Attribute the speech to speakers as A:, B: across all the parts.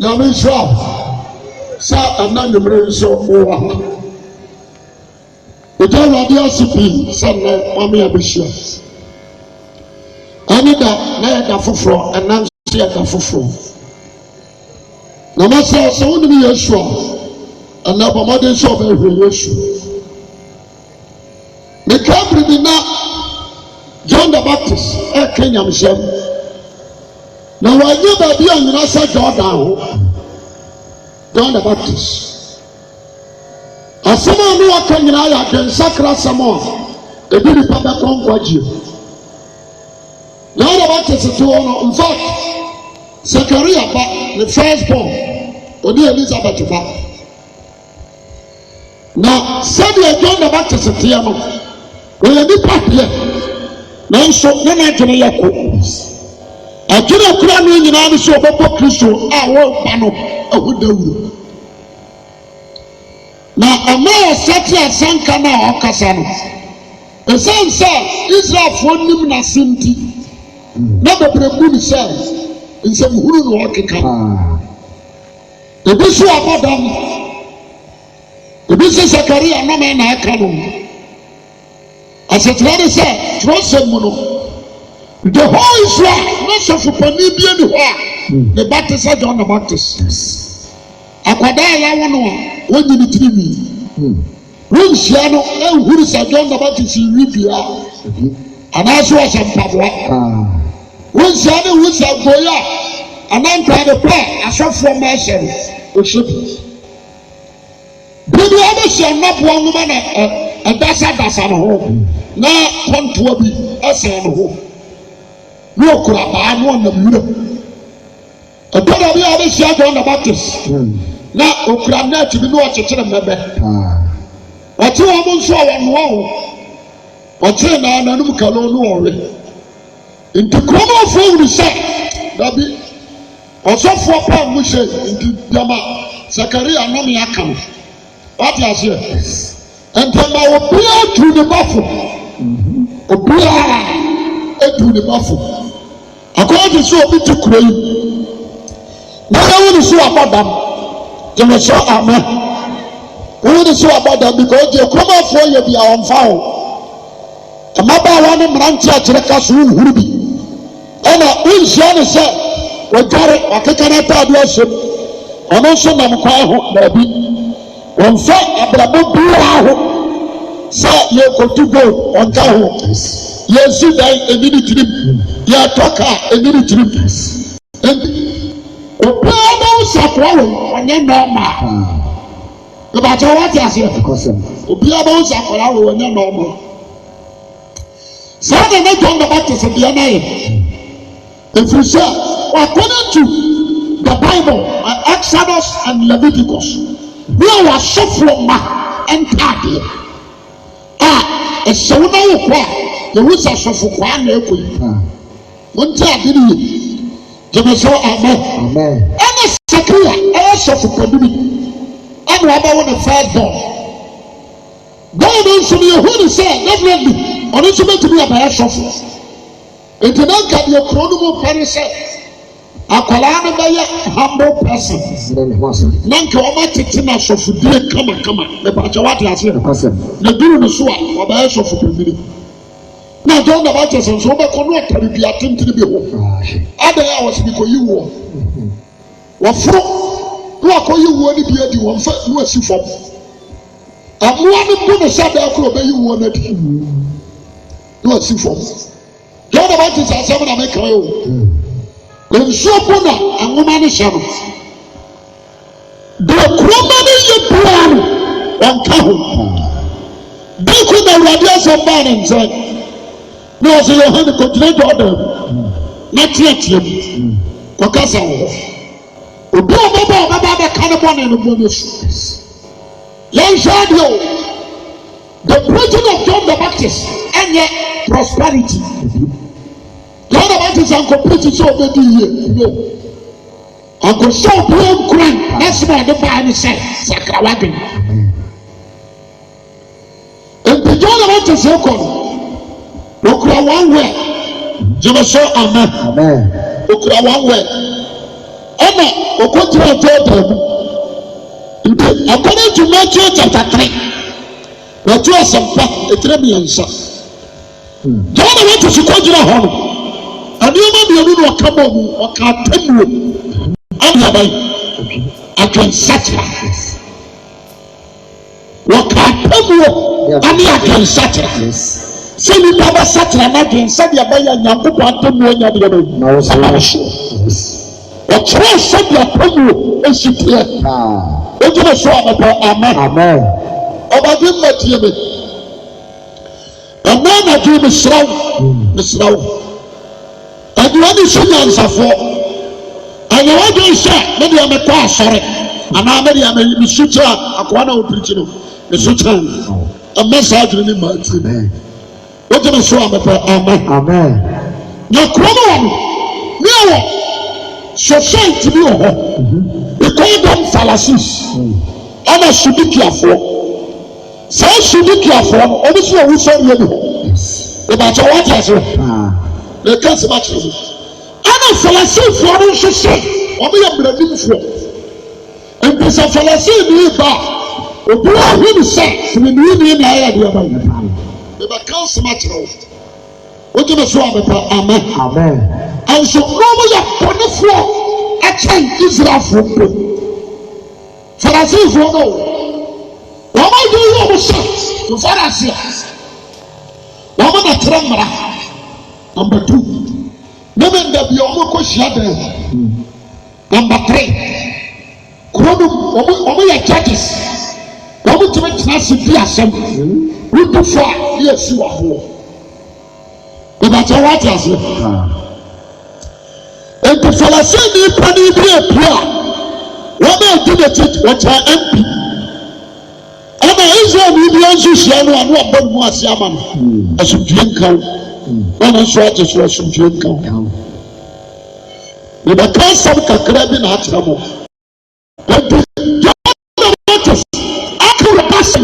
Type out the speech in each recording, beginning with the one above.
A: Nyame nhyira sa ananyemre nso wo Ita Awurade ase pii sɛ nnɛ mame abɛhyia ɛne da na yɛda foforɔ ɛnam so yɛda foforɔ na masɛ sɛ wonim Yesu a ɛnɛ bɔ mmɔden sɛ ɔbɛhwɛ Yesu meka biribi na John the Baptist ɛka nyamhyɛm na wɔanyɛ baabi a nyina sɛ Jordan ho John the Baptist asɛm a ne waka nyinaa yɛ adwensakra asɛm a ebi nipa bɛkɔ nkwagye John the Baptist to hɔ no in fact Zechariah ba ne first born ɔne Elizabeth ba na sɛdeɛ John the Baptist teɛ no ɔyɛ nipa deɛ nanso ne n'adwene yɛ ko adwene kura no nyinaa ne sɛ ɔbɛbɔ Kristo a wɔreba no ɛho dawuro na ɛma ɔsɛte asɛnka no a ɔkasa no ɛsiane sɛ Israelfoɔ nim n'ase nti na bebree bu ne sɛ nsɛmhunu na ɔkeka ebi so abɔ dam ebi sɛ Zechariah nnɔma na ɛka no asetere ne sɛ twerɛsɛm mu no the whole Israel na sɔfopanin bi ani hɔ a ne ba te sɛ John the Baptist akwadaa a yɛawo no a wɔnyi ne tirinwi wonhyia no ɛnhuru sɛ John the Baptist wi bia anaasɛ ɔhyɛ mpaboa wonhyia no hu sɛ goyi a anantaade pɛ asɔfoɔ ma ɛhyɛ no ɔhyɛ bi biribi ɔbɛhyɛ nnaboa nwoma na ɛdasadasa no ho na kɔntoa bi ɛsɛn no ho na ɔkura baa na ɔnam wura ɛtɔda bi a ɔbɛhyia John the Baptist na okura net bi na ɔkyekyere mmɛbɛ ɔte wɔn nso a wɔnoa ho ɔte na n'anum kalo no ɔwe nti kuromɔfoɔ wuru sɛ dabi ɔsɔfoɔ paa mu hyɛ nti dama Zechariah nom yɛ aka no wate aseɛ ntɛma obiara tu ne bafo obiara etu ne bafo akɔyɛ te sɛ obi te kuro yi na ɛwɔ ne so abɔ dam tẹmɛ sọ amẹ wọn ni sọ abada because the kuromafo yẹ bi a ɔnfa o mmabaawa ne mmeranteɛ akyerɛ ka so nhuru bi ɛna nhyia ne sɛ wɔdware wakeka n'ataade ahyɛm ɔno nso nam kwan ho baabi wɔnfa abrabɔ biara ho sɛ yɛkɔtu gold ɔnka ho yɛnsi dan ɛni ne tirim yɛtɔ kaa ɛni ne tirim obiara bɛwo sakoa wɔ ɔnyɛ nɔɔma ebakyɛ wɔte aseɛ obiara bɛwo sakoa wɔ ɔnyɛ nɔɔma saa na ne John the Baptist deɛ na yɛ efiri sɛ according to the Bible Exodus and Leviticus bi a wɔasɔfoɔ ma ntaadeɛ a ɛhyɛw na wɔ kɔ a yɛwu sɛ sɔfo kwaa na ɛkɔ yi wɔn ntaade no yɛ jẹ́mi sọ amen. ẹni Zechariah ẹ̀yẹ sọ̀fù pẹ̀lú mi ẹni wàá bá wọn ní first born. bẹ́ẹ̀ ni nsọ ni ehu ni sẹ́ definitely ọ̀nà nso bẹ́ẹ̀ ti mi àbẹ̀yẹ sọ̀fù. ètò náà nka di ekuro no mu pẹ́rẹ́ sẹ́ akwadaa no bẹ́yẹ humble person. na nka wọ́n atete na sọ̀fù die kamakama nípa àkyẹ wá di ase. na duru ni so a ọ̀bẹ̀yẹ sọ̀fù pẹ̀lú mi. na John the Baptist nso wobɛkɔ no ɔtare bi atentene bi ho adɛn a wɔsɛ bikɔyi woɔ wɔforo na wakɔyi woɔ no bi adi wɔmfa na wasi fam amoa no bu ne sɛ daa koro ɔbɛyi woɔ no adi na wasi fam John the Baptist asɛm na meka yi o nsuo bu na nwoma no hyɛ no deɛ kuroma no yɛ bua no ɔnka ho biko na Awurade asɛm baa ne nkyɛn na ɔsɛ Yohane kɔgyina Jordan na teatea mu kɔkasa wɔ hɔ obi a ɔbɛba abɛka ne bɔne no bɔ no so yɛnhwɛ adeɛ o the preaching of John the Baptist ɛnyɛ prosperity John the Baptist ankɔ preaching sɛ ɔbɛdi yie no ankɔhyɛ obiara nkuran na sɛ ɔde baa ne sɛ sakrawa dwen nti John the Baptist ɛkɔ no okura one way jẹmẹ sọ amen okura one way ẹnna okogyina Jordan nti according to Matthew chapter 3 Matthew asɛmpa etire mmiɛnsa John went to sukogyina hɔ no adeɛma mmienu na ɔka bɔ mu ɔka atemmuo anaban adwensakra wɔka atemmuo ane adwensakra sɛ nipa bɛsakra no adwensɛdeɛ bɛyɛ Nyankopɔn atemmuo nyadeɛ no ɔkyerɛ sɛdeɛ atemmuo ɛsiteɛ wogyina so amepɛ amen ɔbade mmatie me ɛna anadwo mesrɛ wo aduane ne so nyansafoɔ ɛnyɛ wadwen sɛ medeɛ mekɔ asɔre anaa medeɛ mesu kyerɛ akoa na wɔpirikyi no mesu kyerɛ no ɛmɛ saa adwene ne maatie wogyina so amepɛ amen na kuro no wɔ no ne ɛwɔ society bi wɔ hɔ we call them Pharisees ɛna Sadukiafoɔ saa Sadukiafoɔ no ɔmo so ɔwo sɔreɛ ne hɔ ɛbɛkyɛ wɔte ase mɛka sɛ makyerɛ mu ɛna Farisifoɔ no nso sɛ ɔmo yɛ mmeranimfoɔ nti sɛ Farisini ba obi ahu ne sɛ tirinwini na ayɛ deɛ ba mɛka sɛ makyerɛ wo wogyina so amepɛ amen ɛnso ɔmo yɛ bɔnefoɔ ɛkyɛn Israelfoɔ mpo Farisifoɔ no wɔn de yi wɔn hyɛ to Farisi wɔn na tere mmara number 2 neme ndabi wɔn kɔ hyia dan number 3 kuro no wɔn yɛ judges wɔn tumi tena ase di asɛm wudufo a yɛ si wɔ ho ìbàtà wàtí ase nti Farisini pani bi epia wɔn a di n'akyi wɔkyɛ MP ɛna Israel ni bi nso hyia no ano abɔ ne mu ase ama no asomdue nka wo wɔn nso ate so asomdue nka wo ìbàtà asɛm kakra bi na akyerɛ mo nti John Baptist akɔrɔ pasi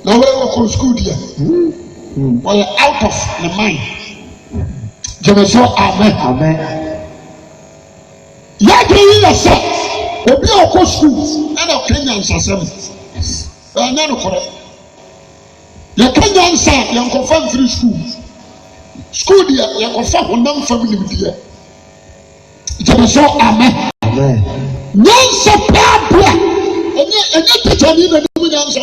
A: na wɔyɛ kɔ school deɛ wɔyɛ out of the mind jẹmẹsọ amen yàtọ̀ yìí yẹ sẹ obi a ọkọ sukuu ẹna kenya nsasẹm ẹnyẹ nukurẹ yẹ kenya nsa yẹ nkọfa nfiri sukuu deɛ yẹ nkọfa honam fam nimdeɛ jẹmẹsọ amen nyansa paapaa ɛnyɛ tẹkyɛni na nimu nyansa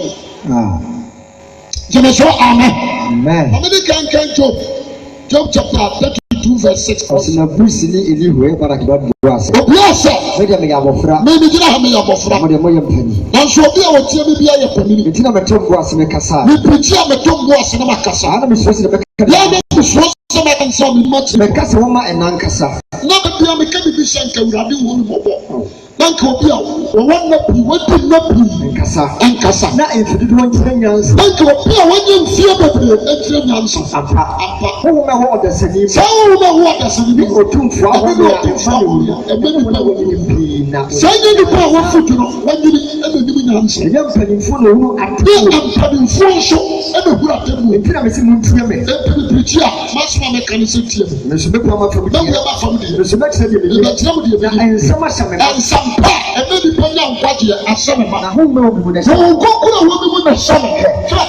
A: jẹmẹsọ amen amadi kankan Job chapter 32 verse 6.
B: Osina busi ni Elihu para kiba buase.
A: Obiase.
B: Media me yabofra.
A: Me ni gina ha me yabofra.
B: Mo de mo yempani.
A: Nanso obi a wotie me bia ye pani.
B: Ntina meto buase me kasa.
A: Me preach a meto buase na makasa.
B: Ana me sosi de be kasa.
A: Ya me sosi se me kansa me mati.
B: Me kasa wo ma enan kasa.
A: Na be bia me ka bi shanka urade wo mo bo. Nanka obi a wo na bi wodi na bi nkasa. Na enfidu won kyerɛ nyansa. Nanka obi a wonye mfie bebre kyerɛ nyansa. Apa.
B: Wo me ho odasani.
A: Sawo me ho odasani bi
B: otumfo aho na otumfo
A: ebe ni pa woni mpina. Sanye ni pa wo futu no wanyini ebe ni nyansa.
B: Enye mpanimfo no hu atu.
A: Mpanimfo nso ebe hu atemu.
B: Ntina me si muntuye me.
A: Ebi preach a masoma me kan se tie.
B: Me so me pa ma fam.
A: Na wo ma fam de.
B: Me so me kyerɛ de.
A: Me kyerɛ mo de.
B: Na ensama hyɛ me.
A: Ensampa ebe ni pa nya nkwaje asɛm ma.
B: Na ho me obi mu na.
A: Wo kokura wo bi mu na hyɛ me.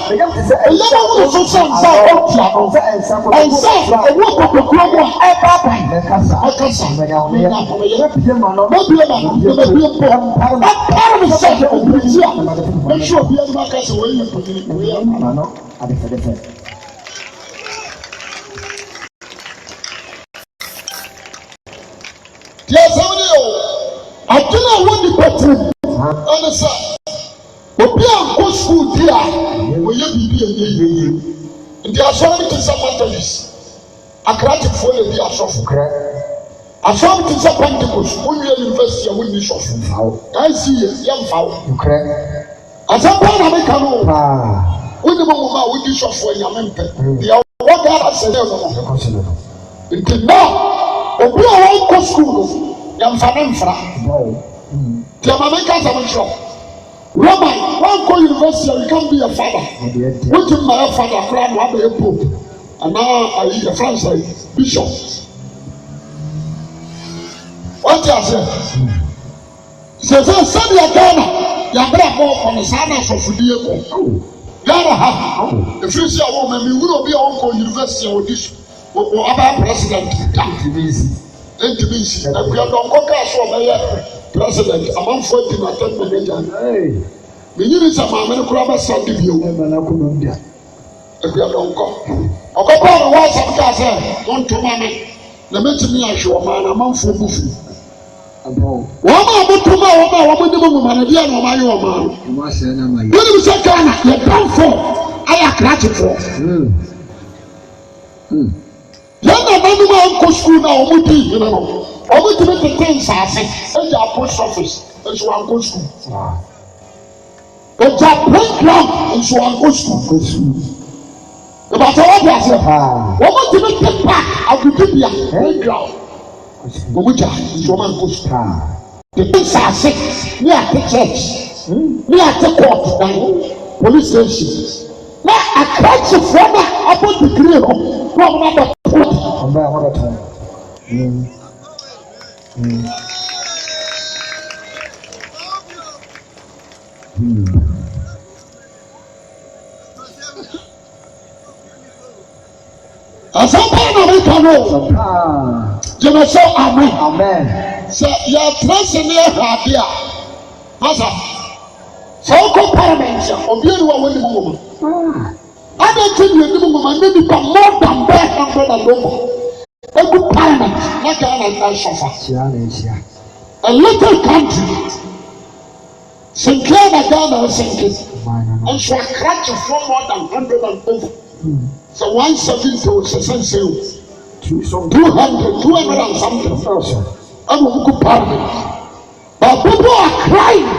A: Ɛyɛ mo so sansa ɔtia. Ensa ewo kokura mo ɛbaba. Akasa. Me bie ma no. Me bie po. Apara me sɛ obi a. Me sure obi a ma kasa wo yɛ pɔtini. Wo yɛ ma no. Adefe. Yes, adwene a wɔdi pɛtiri ɛne sɛ obi a nkɔ sukuu di a wɔyɛ biribi a ɛyɛ yie nti asɔre te sɛ Methodist akratifoɔ na di asɔfo asɔre te sɛ Pentecost wonwie university a wonni sɔfo kansi yɛ mfa wo asɛmpa na meka no wonni mu nwoma a wodi sɔfo nyame mpɛ deɛ wɔda asɛ ne no nti na obi a wɔnkɔ sukuu no yɛmfa ne mfra tí a ma mi ka sàmì sọ Roman wọn kọ university you can be a father wọ́n ti mọ̀ ẹ́ father kúrò àwọn abẹ́yẹ pope àná ayi ẹ̀ France ayi bishop What you say? Sɛdeɛ Ghana yɛabrɛ bɔ ɔne saa na asɔfodie kɔ Ghana ha ɛfiri sɛ awɔ ma mewura obi a wɔnkɔ university a wɔdi so ɔbɛyɛ president da ɛntimi nsi akuadɔnkɔ kaa so ɔbɛyɛ president amanfoɔ adi natam manager menyini sɛ maame no koraa bɛsa de bio akuadɔnkɔ ɔkɔpaa no wɔ asɛm kaa sɛ wɔntoma me na mɛtumi ahwɛ ɔmaa na amanfoɔ bu fi wɔn a wɔtoma wɔn a wɔn nim ŋumanedeɛ na wɔn ayɛ wɔn ano wɔnim sɛ Ghana yɛ danfo ayɛ akrakyefoɔ yɛn na nanom a nkɔ sukuu na wɔn di hene no wɔn tumi tete nsaase agya post office nso wankɔ sukuu agya playground nso wankɔ sukuu ìbàtà wọ́n di ase wọ́n tumi te park agudibia playground. Omuja Roman Coast. The things are sick. We are the church. We are the court. Police station. Now a catch of former upon the grill. From another point. Jẹ́mi sọ amen. Sẹ yẹ tẹrẹsì ní ẹ̀hádìí a, masa sọ ọkọ parliament a, obi ẹni wà wọ́n ní mu wọ́n. Adé tí ni ẹni mu wọ́n ní nípa more than 100 and over. Egu parliament na Ghana náà sọfà. A little country. Sinclair na Ghana ẹ sìnkì. Nso akrakye for more than 100 and over. So 170 was a sense. 200 and something. I'm going to parliament. But people are crying.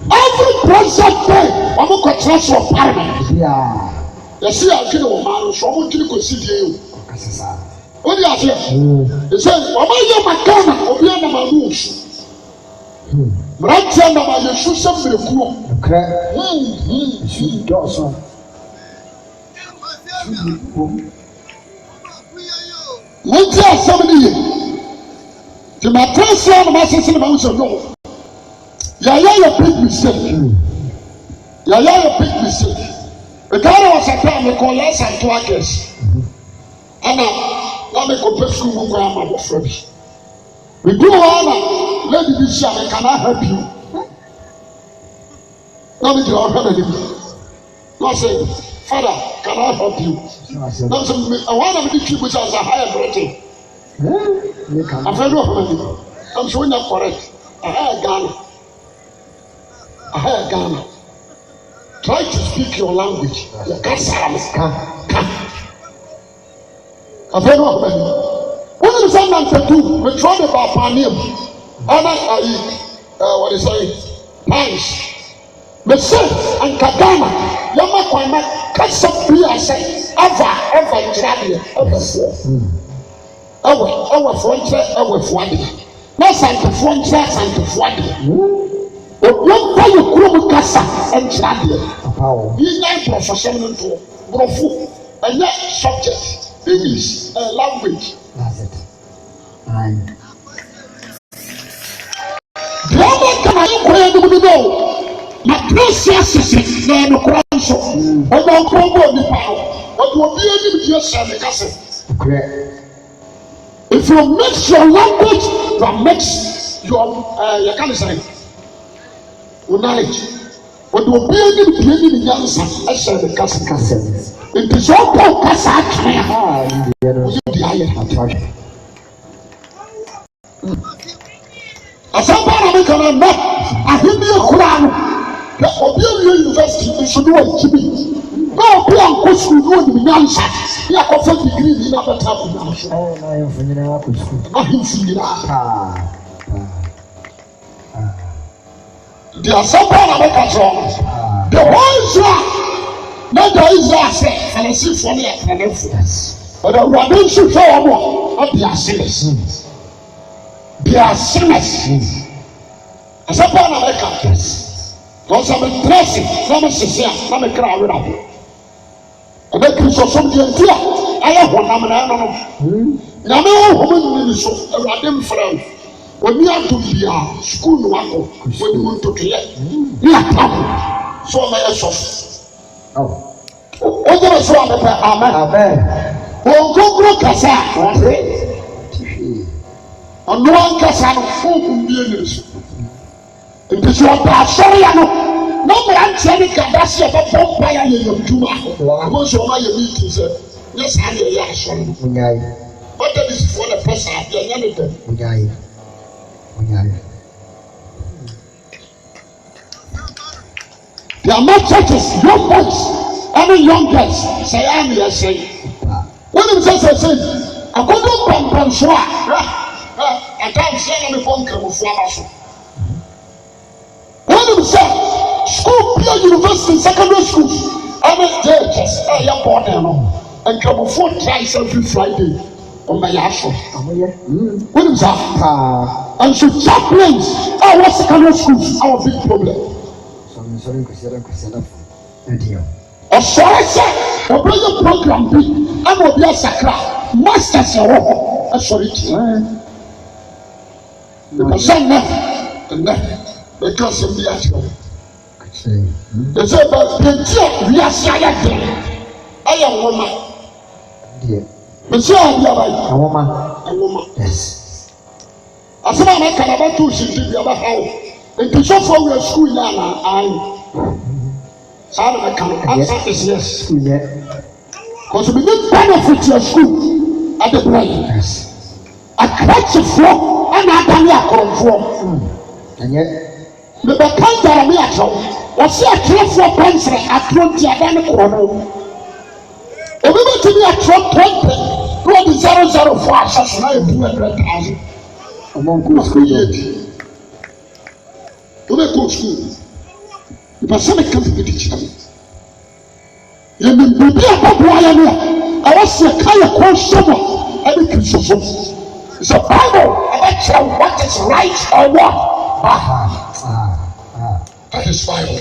A: Every present day, I'm going to trust your parliament. You see, I'm going to man, so I'm going to go see you. What do you say? He said, I'm going to my Ghana, I'm going to my rules. Right now, I'm going to shoot something. Wọ́n ti asẹ́mu ni yẹ tí ma tẹ́ sí ọ́nà ma ṣe sinimá ń sọ yọ yàyà yẹ big mistake ìkànnì wọ́n sàtẹ́ àmì kọ́ yẹ sàtọ́ àgẹ̀sì ẹ̀nà wọ́n mi kò pẹ́ sukùl mu kọ́ àmà bọ̀fọ̀ bi ìdú wọn na lẹ́bi bi si àmì kàná ha bi wọ́n mi jẹ́ ọ̀hẹ́ nàní bi wọ́n sẹ́ Father, can I help you? Now, one of the people says a higher Britain. I've heard of it. I'm showing up correct. A higher Ghana. Try to speak your language. You can't say I've heard of it. What is that to do? We tried about Panem. What is it? Pines. Me say and Ghana. Yama kwama kasa free asay ever nchade ever frontre ever fuade na sante fuade o pa yekuru kasa nchade yi na profession nto brofo anya subject English language that's it and drama kama yiko yedu do na precious na no kwanso obo nkombo nipa odo obi ani bi yesa me kase if you mix your language you mix your you can say knowledge odo obi ani bi ni nyansa esa me kase it is all about kasa atwe ha di aye atwa asamba na me kana na ahimi ekura no obi a university nso do ajibi na obi anko school no ni nyansa ya ko fa degree ni na beta ko na so na yo funyina ko school na hinfira the asamba na make a strong the ones na the Israel say fancy for me atrenefu but the one should show mo of the sinners asamba na make a because I'm dressing, I'm a sincere, I'm a crowd. I'm a Christian, something here. I have one, I'm an animal. Now, no woman in the show, a random friend. When you have to be a school, no one when you want to clear, you are tough. So I am oh, what is wrong? Amen. Amen. Oh, go Kasa. And no one Kasa who is it is your past. Sorry, I know. No man said it can that's your vampire in your Juma. Most of my meetings, yes, I am. But that is for the person. There are more churches, young boys, any young girls. Say, I'm here saying. When it says, I couldn't come so I can't say any phone call for us. When it says, school, university, secondary school, I'm a churches, I am born and come 4 times every Friday on my ashes. When it says, and so chaplains, our secondary schools, our big problem. A sorry, a brilliant program, I will be a sacra, masters, sorry, the son because of the actual. They say, but the we are silent. I am woman. Monsieur, you are a woman. Yes. As a man, I can about 2 cities about how. And to show for your school now, I can answer is yes. Because we need benefit your school at the brain. Yes. A catch of floor and I can not conform. And yet, the can't tell me at all. What's your treasure pencil at 20 identical? Remember to me at 20,004 assassinate 200,000. Among school. To go school, the person can't be teaching. You may be a boy. I was a kind of question. Every Christian. It's a Bible about what is right or what. That is Bible.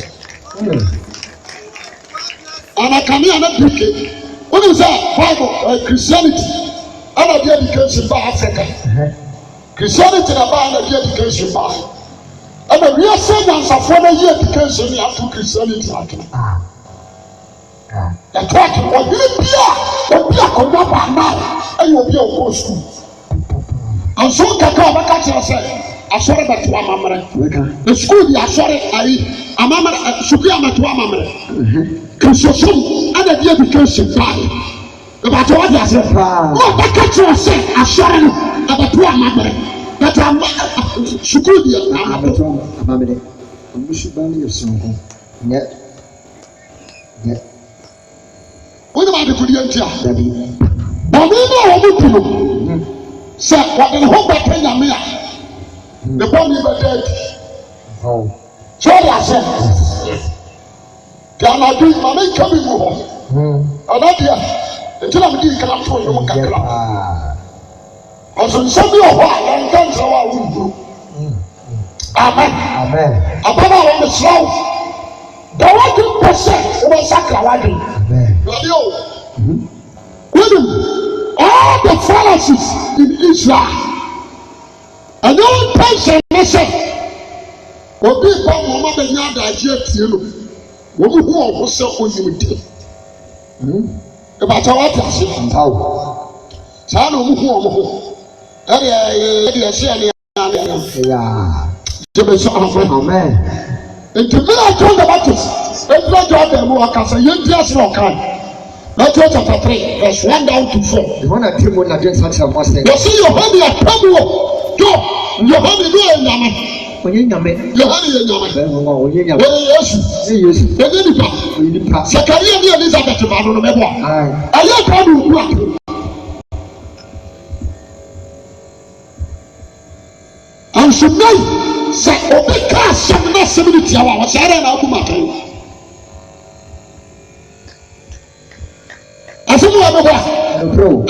A: And I can hear another preaching. What is that Bible? Christianity. I'm not the education by Africa. Christianity about the education by. And the real science of 4 years education you have to Christianity. The church will be a commander now, and you will be a go school. And so Kaka said, I saw that one mamma. The school, I saw it, a mamma, should be a mamma. Christian, and the education by. About what I said, what the catcher said, I saw it about one mamma. But I'm school here. I'm what about the Korean? But we know sir, what in the whole Kenya me? The body was dead. Oh, so I said, can I do my main coming home? I'm not here until I'm getting come for you. Also, somebody of what and comes our wound. Amen. Amen. Above all the slow, the 1% was sacred. Amen. All the Pharisees in Israel, and no person said, "What people want to know that you what who was so unlimited." About what I said, so I know who. Amen. And to me, I told the Baptist, it's not your them who are cancer, you just walk on. Matthew chapter 3, verse 1 down to 4. The one that came when I did such a must say, you see your honey at Pablo. Go, your honey do a yaman. When you yaman, your honey and yaman. Yes, yes, Zachariah and Elizabeth, I don't remember. I let Pablo. And so now, say, Obeka, 70 hours, I don't know. I said, I don't know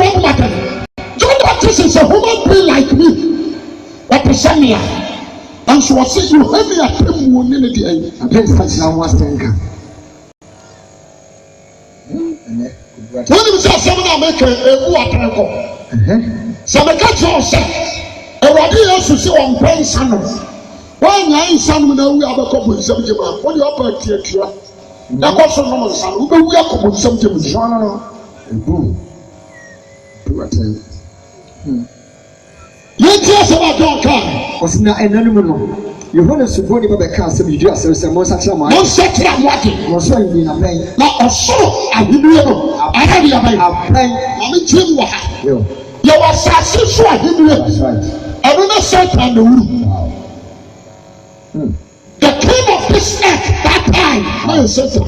A: what matter. John Baptist is a human being like me. What is Samia? And so I said, you have me at him one in the day. I can't touch now what's thinking. When you say, someone make a water, some catch yourself. Awurade Yesu sɛ ɔmpɛ nsa no wɔanya nsa no na awu abɛkɔ bonsam gyem a wode ɔpa atuatua na kɔ so nom nsa no wobɛwu akɔ bonsam gyem yɛnti asɛm a John kaa
B: ɔsi na ɛna no mu no Yohane Suboni bɛka asɛm yi dua asɛm sɛ monsakyerɛ mo ade
A: monsakyerɛ mo ade
B: wɔsɔ ahenni na bɛn
A: na ɔsoro ahenniɛ no ayɛ deɛ bɛn ma mentie mu wɔ ha yɛwɔ asase so ahenniɛ ɛno ne Satan na wuru the king of this earth that time na yɛ Satan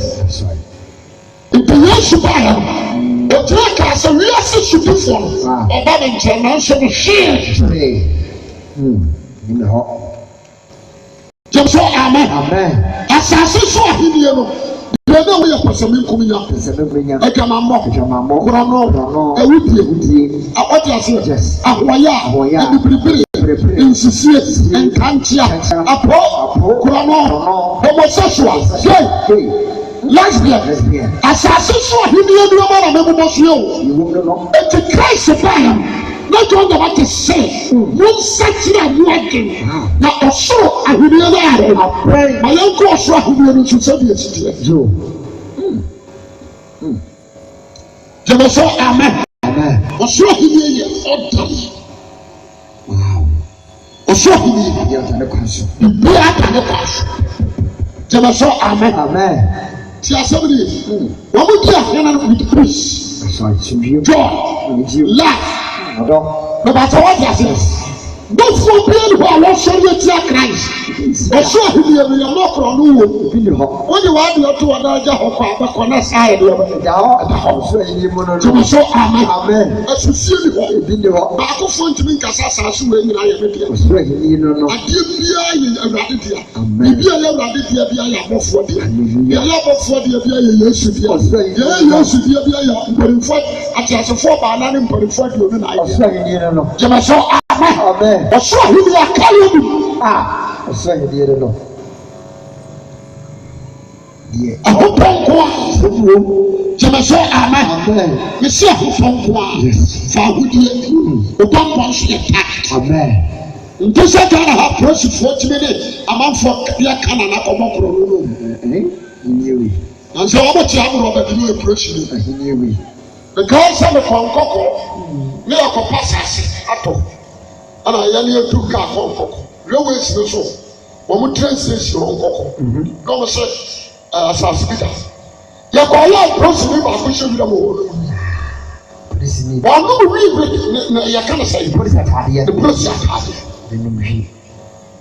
A: nti Yesu baeɛ no ɔgyina kaa sɛ wiase sodifoɔ no ɔba ne nkyɛn nanso no hwee gyem so amen asase so ahenniɛ no deɛ na woyɛ pɛsɛme nkominya adwamammɔ korɔno awudie ɔde aseɛ ahoɔyɛ a adibiribiri nsisie nkankyea apɔ korɔno homosexual gay lesbian asase so ahenniɛ no ɔma na mɛbobɔ so yɛ wo enti Christ baeɛ no na John the Baptist say monsakyerɛ mo adwen na ɔsoro ahenniɛ no ayɛ ma yɛnkɔ ɔsoro ahenniɛ no nso sɛdeɛ siteɛ gyeme so amen ɔsoro ahenniɛ yɛ ɔdam ɔsoro ahenniɛ bibia ata ne kwa so gyeme so amen ti asɛm ne wɔn mo di ahena no with peace joy love bàtà wọ́n ti àṣẹ bẹ́ẹ̀ bíi ẹni hɔ a wɔsɔ yɛ tia Christ ɔsɔ ahenniɛ no yɛ mɔkorɔ no wɔ wɔn de wɔn adi ɔto wɔn n'agya hɔ kɔ abɛkɔ na saa yɛ deɛ ɛda hɔ tuma so amen asusie ni hɔ baako fo ntumi nkasa asase wɔ enyina yɛ ne deɛ adeɛ biara yɛ Awurade deɛ bibi a yɛ Awurade deɛ bi ayɛ abɔfoɔ deɛ yɛ abɔfoɔ deɛ bi ayɛ Yesu deɛ yɛ Yesu deɛ bi ayɛ mpanimfoɔ akyerɛsɛfoɔ baana ne mpanimfoɔ deɛ ɔno na ayɛ gyeme so amen ɔsoro ahenni akayɛ mu
B: ɔsoro ahenni no
A: ahopɔ nko a gyeme so amen mesi ahopɔ nko a fa ahodie ɔbɔmpɔ nso yɛ taa nti sɛ Ghana ha polisifoɔ tumi ne amanfoɔ yɛ kana na kɔbɔ korɔ no na sɛ wɔbɛkye aborɔ bɛde no yɛ polisi because sɛ mekɔ nkɔkɔ ne yɛkɔpa asase atɔ ana yɛne yɛtu kaa kɔ nkɔkɔ railways no so wɔn train station hɔ nkɔkɔ na wɔn sɛ asase bi da yɛkɔyɛ polisi ni baako hyɛ bi da mo wɔ no wɔn no wi bi na yɛka no sɛ polisi ataadeɛ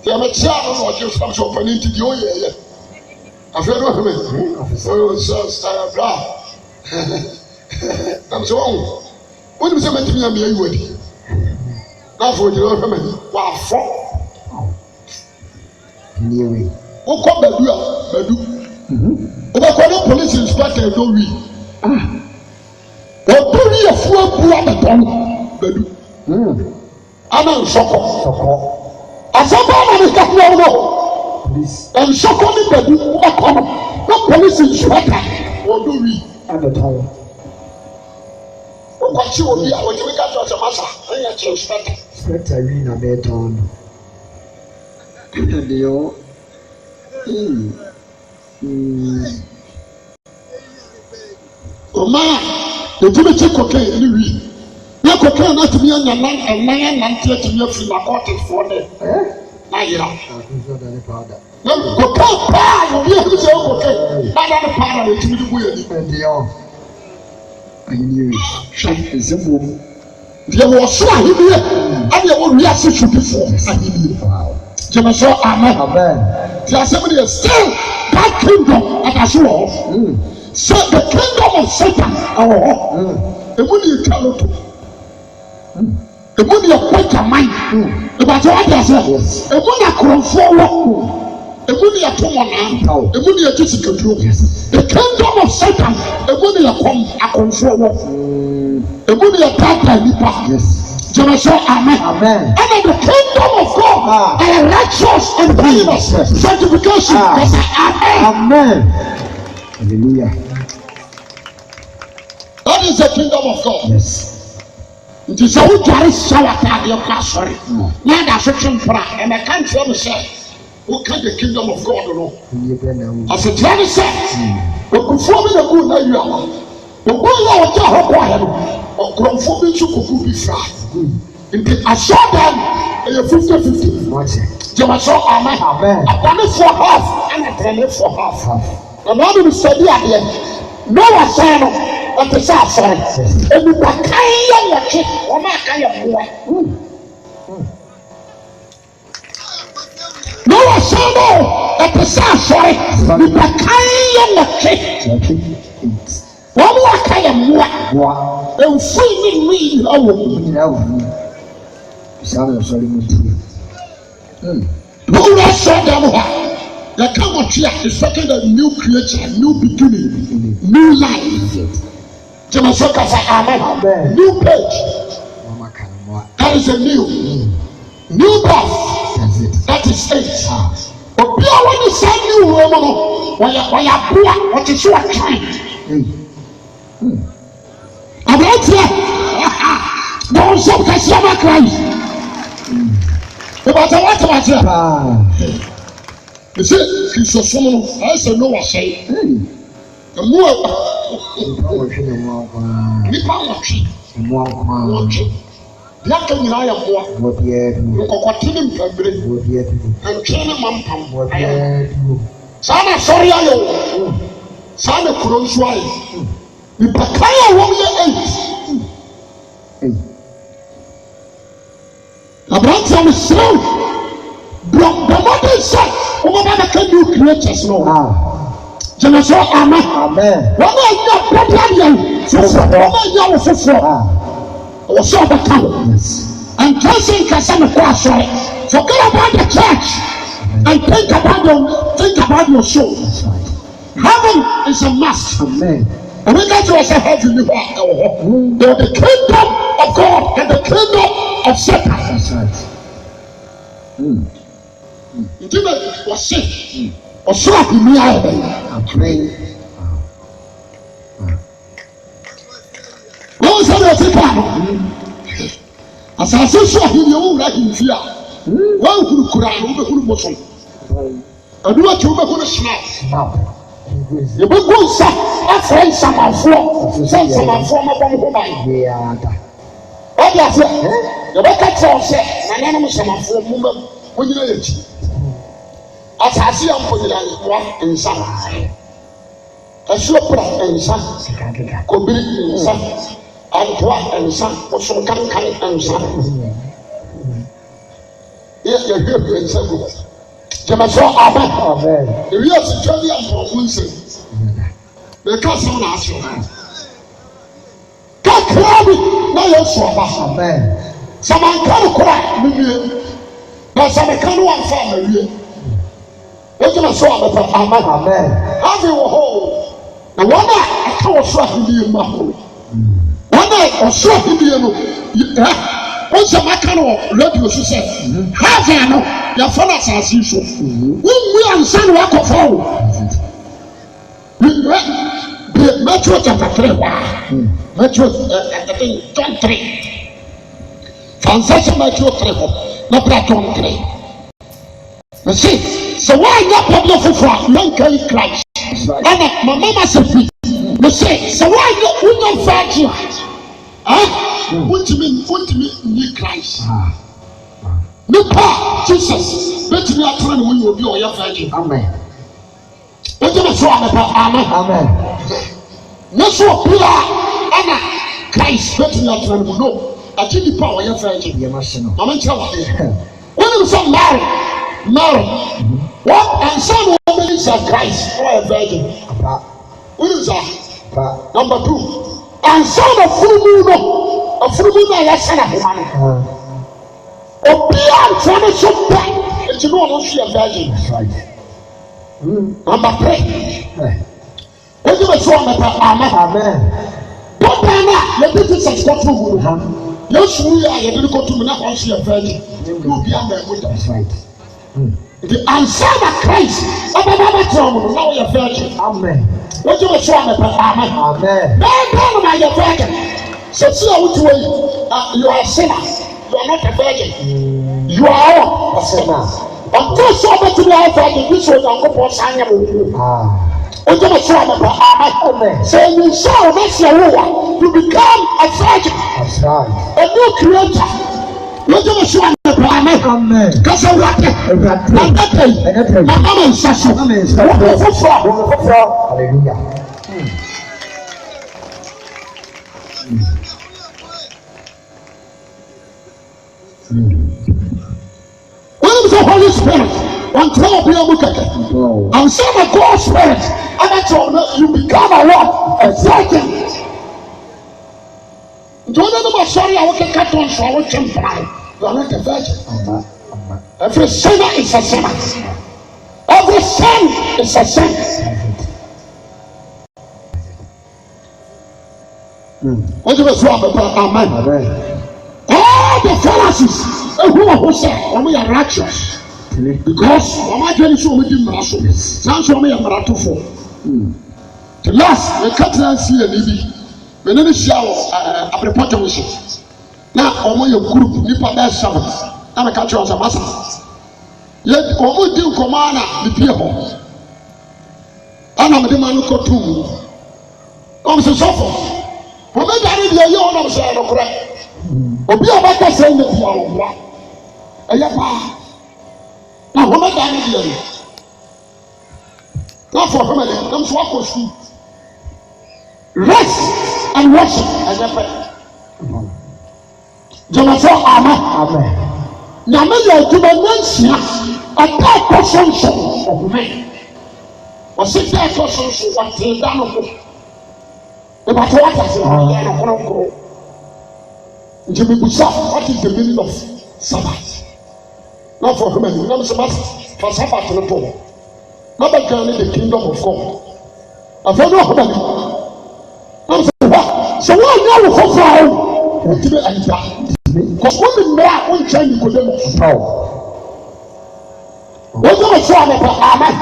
A: deɛ mekyia no na ɔgye fam sɛ ɔpani nti deɛ ɔyɛ yɛ afei no ɔheme bra nam sɛ wɔn wonim sɛ matumi amea yi wadi na afei ɔgyina ɔheme wafɔ wokɔ badu wobɛkɔ ne police inspector ɛdɔ wi ɔdɔ wi afuo abu abɛtɔ no badu ana nsɔkɔ asɛmpa ama ne kafoɔ no nsɔkɔ ne badu wobɛkɔ no na police inspector ɔdɔ wi abɛtɔ wokɔkye wɔ bi a wɔgyeme ka kyerɛ sɛ masa ɛnyɛ kyerɛ
B: inspector wi na bɛtɔ no deɛ
A: ɔmaa ɛtumi kye kɔkɛn ne wi na kɔkɛn no atumi anya ɛnan anante atumi afiri narcoticsfoɔ ne na yera na kɔkɛn paa obi ahuru sɛ kɔkɛn na da ne paa na ɛtumi de gu yɛ ni deɛ wɔ so ahenniɛ ɛne ɛwɔ wiase sodifoɔ ahenniɛ gyeme so amen nti asɛm ne yɛ still that kingdom ɛda so wɔ hɔ sɛ the kingdom of Satan ɛwɔ hɔ ɛmu ne yɛtwa loto ɛmu ne yɛkɔ gyaman ɛbɛkyɛ wade aseɛ ɛmu ne akorɔmfoɔ wɔ ɛmu ne yɛto mɔnaa ɛmu ne yɛgye sikaduro the kingdom of Satan ɛmu ne yɛkɔm akorɔmfoɔ wɔ ɛmu ne yɛtaataa nipa gyeme so amen ɛna the kingdom of God ɛyɛ righteous and holiness sanctification amen
B: hallelujah
A: that is the kingdom of God nti sɛ wodware hyɛ w'ataadeɛ kɔ asɔre na da so twe mpora ɛmɛka nkyerɛ me sɛ woka the kingdom of God no asekyerɛ ne sɛ okufuo bi na gu na awia no ogu yɛ a wɔgya hɔ kɔɔɛ no ɔkorɔmfoɔ bi nso kɔgu bi fra nti asɔɔdan ɛyɛ 50-50 gyama sɛ amen abɔnefoɔ half ɛna tenenefoɔ half na maame no sɛdi adeɛ na wɔsɛn no ɛte sɛ asɔre enipakan yɛ wɔtwe wɔn a aka yɛ mmoa na wɔsɛn no ɛte sɛ asɔre nipakan yɛ wɔtwe wɔn a aka yɛ mmoa nfu ne nwi nyinaa wɔ mu wowura sɛ dɛm hɔ yɛka wɔtwe a it's talking a new creature new beginning new life gyama so kasa amen new page that is a new birth that is it obi a wɔne saa new wɔ mu no wɔyɛ aboa wɔte so wɔtwe aberanteɛ na wɔn nsɛm kɛseɛ ma Christ ìbàtà wà tẹ̀ wà tẹ̀ ɛsɛ kristosom no ayɛ sɛ no wɔhyɛe ɛmu nipa wɔtwe deɛ aka nyinaa yɛ mmoa nkɔkɔte ne mpabere ntwe ne mampam saa na sɔre ayɛ wo saa na kuro nso ayɛ nipa kan a wɔn yɛ 8 aberanteɛ no serew bɔmmɔden sɛ wobɛba bɛka new creatures no gyeme so amen wɔn a nya bɔdeadeɛ foforɔ wɔn a nya wo foforɔ ɛwɔ sɛ ɔbɛka wo ɛnka sɛ nkasa ne kɔ asɔre forget about the church and think about your soul heaven is a must ɛbɛka kyerɛ sɛ heaven ni hɔ a ɛwɔ hɔ the kingdom of God and the kingdom of Satan nti na wɔse ɔsoro ahemmi ayɛ bɛyɛ wɔn sɛ deɛ ɔte kaa no asase so ahemmi wowura ahemfi a wɔahuru koraa no wobɛhuru bosom ɛno akyi wobɛhuru snap yɛbɛgu nsa afrɛ nsamanfoɔ sɛ nsamanfoɔ mɛbɔ mo ho ban ɔde aseɛ yɛbɛka kyerɛ wo sɛ nananom nsamanfoɔ moma wonyina yɛ akyi asase yɛ mponyina wa nsa ɛsuo pra nsa kobiri nsa antoa nsa wosonkankan nsa yɛhwɛ nsa gu gyama so amen ewi asitwa ne ampɔnko nsɛm mɛka sɛm na aseɛ kakra bi na yɛsu ɔba sɛ manka no kora mewie na sɛ meka no wamfa amawie wogyina so amɛpɛ amen afei wɔ hɔ na wɔn a ɛka wɔ soro ahenniɛ mu ahoro wɔn a ɔsoro ahenniɛ no wọ́n maka no radio so sɛ heaven no yɛfa no asase so wonwu ansa na wakɔfa wo Matthew chapter 3 Matthew John 3 fansɛsɛ Matthew 3 hɔ na bra John 3 mɛsi sɛ woanyɛ pɔdeɛ foforɔ a nankai Christ ɛna mamama sɛ fi mɛsi sɛ wonya mfaagye a wontimi nyi Christ nipa Jesus bɛtumi atena ne mu yɛ obi a ɔyɛ virgin wogyeme so amɛpɛ amen ne so obi a ɛna Christ bɛtumi atena ne mu no akyi nipa a ɔyɛ virgin mama nkyerɛ wadeɛ wonim sɛ Mary wɔn ansa na wɔbɛyi sɛ Christ ɔyɛ virgin wonim sɛ number 2 ansa na furumu no afurumu na yɛsɛ na homa no obiara ntoa ne so pɛ eti no ɔno nso yɛ virgin number 3 wogyeme so amɛpɛ amen bɔbɛn no a yɛde Jesus kɔto mu no yɛsu yɛ a yɛde no kɔto mu na hɔ nso yɛ virgin na obiara na ɛmu da nti ansa na Christ ɔbɛba bɛtena mu no na wɔyɛ virgin wogyeme so amɛpɛ amen bɛn no ma yɛ virgin sɛsi a wotu wɔ yi you are a sinner. You are not a virgin. You are a sinner. Until somebody to be out of this was Uncle Sanya. Amen. So you shall make your way. You become a virgin.
B: That's right.
A: A new creator. What do you say? Amen. Because I'm not
B: hallelujah.
A: When is the Holy Spirit? Until we are looking at it. I'm saying the God's Spirit. And that's all you become a what? A virgin. Don't know sorry, I will get cut on so I will jump by. You are not a virgin. Every sinner is a sinner. Every sin is a sin. What do you say? Amen. All the Pharisees who say, we are righteous. Because I'm doing so with him. Sounds to me a marathon. The last, the Catalan see a lady. When they shower, a reporter was now, I'm your group, Nipa Bear Sabbath. I'm a catcher as a master. Yet, over the commander, the people. And I'm the man who got two. I'm so suffer. For me, I need your own of the correct. Or be about to send the power. A yapa. Now, what am I doing? Not for family, come to walk with you. Rest and worship as a prayer. Jonathan, amen. Now, maybe I do not mention a third person of me. Or six third persons who are still down of it. The battle was Jimmy Busa, what is the meaning of Sabbath? Not for human, you know, Sabbath for Sabbath to the poor. Not by going in the kingdom of God. I don't know human. So what now for fire? Because when the man won't change the kingdom of power. What do I say? Amen.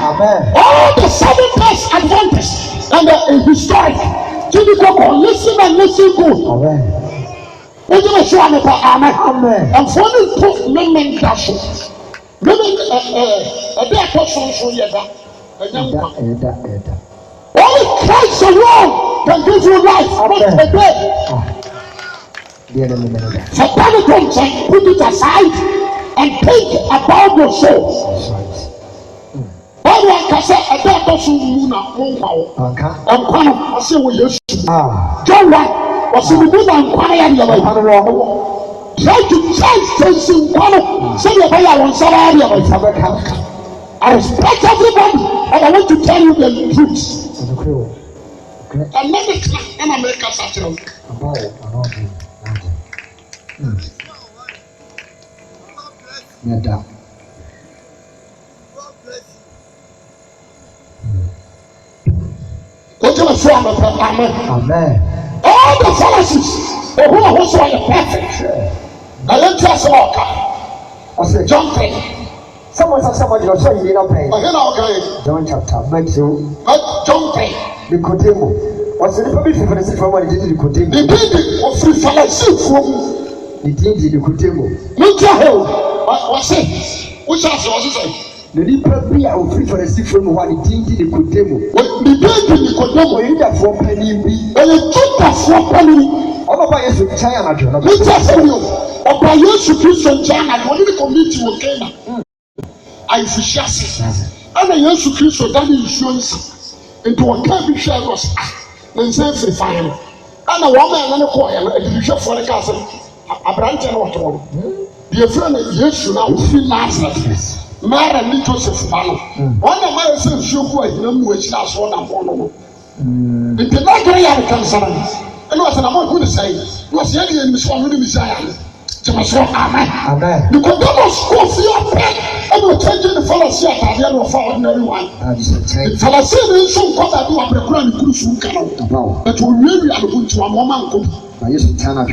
A: All the 7 days Adventists and the historic. Listen and listen good. Amen. What do I say? Amen. And for the women crash. Women, a day person so yet. Only Christ alone can give you life. Not a day. Satanic don't put it aside and think about your soul. One can say a day person moon and I say we used to. John 1 was in the moon and try to change things in one. Say the way I want salary. I respect everybody and I want to tell you the truth. Another time, I'm a maker satchel. What do I say? Amen. All the Pharisees who are also perfect. Now let's just walk. I said, John 3.
B: Someone said somebody was saying you don't pay. John chapter, Matthew.
A: John 3.
B: Nicodemus. What's the permission for the city for what he did Nicodemus?
A: The baby of the Pharisees from
B: the Nicodemus.
A: Look at him. What's it? Which house was it?
B: The Nipa be a free for the city from what he did Nicodemus.
A: The baby Nicodemus,
B: you have for penny.
A: And you took that for penny.
B: All of us in China.
A: Let's just say you. Ọba Yesu Kristo nkyɛn na wɔde ne community wɔ Kenya. Ayefisha ase. Ɛna Yesu Kristo dade nsuo nsa. Nti wɔka bi hwɛ ɛwɔ sa. Na nsa efiri fa yɛn. Ɛna wɔn a ɛna ne kɔɔ yɛn no adibihwɛfoɔ ne kaa sɛ aberanteɛ no wɔtɔ wɔn. Deɛ efiri na Yesu na ofi Nazareth. Mara ne Joseph ma no. Wɔn na mara sɛ nsuo gu ahina mu akyiri asoɔ na wɔn no. Nti n'adwene yɛ akansa no. Ɛna wɔsɛ na mo ehu ne sɛn. Wɔsɛ yɛde yɛn nisɔn no ne misaya no. Amen. Nicodemus go for your pen and will change the Pharisee at the end of ordinary one. The Pharisee is so called that you are preparing to cruise but you really are going to a moment.
B: I used to turn up.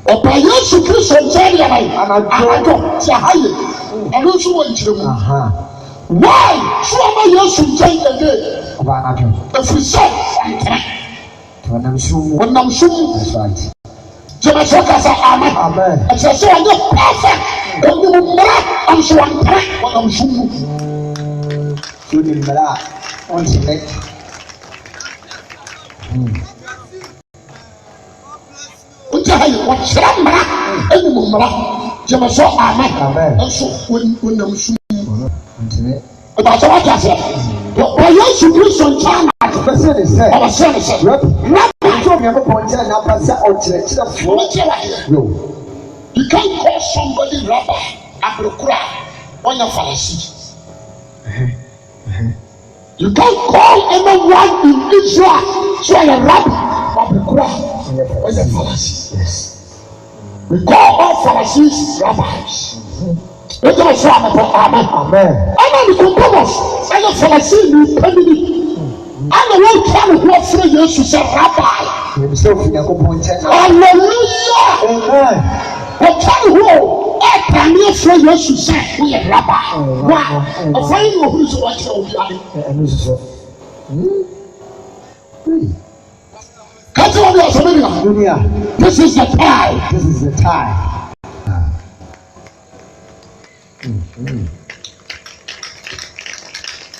A: Or by years to Chris and Jenny, and I don't say hi. I also want you. Why? So am I used to change the day. If we say, when I'm soon, that's right. Jemaso kasa amen.
B: Amen.
A: I say so on the perfect. I'm so on track. What I'm so.
B: So the mala on select.
A: Unjahayi what's mara? Any mara. Jemaso amen.
B: Amen.
A: And so when I'm so.
B: About
A: what I said. But yes, you do some time.
B: Person is said.
A: I was saying. You can't call somebody rabbi abrokura when you're Pharisee. You can't call anyone in Israel so you're rabbi abrokura when you're Pharisee.
B: Yes.
A: We call all Pharisees rabbis. Let us say amen.
B: Amen.
A: Amen. The companions say the Pharisee is family. And the one trying to go through Jesus say rabbi. Hallelujah.
B: Amen.
A: Ọ̀tá ìwọ ẹ̀ka ní ẹ̀fọ́ yẹn sùn sẹ́ ó yẹ rábà wá ọ̀fọ̀ yìí ní òhun sọ wọ́n kyerẹ́ òbí adé. Kàtí wọn bí ọ̀sán mi nìyà. This is the time.
B: This is the time.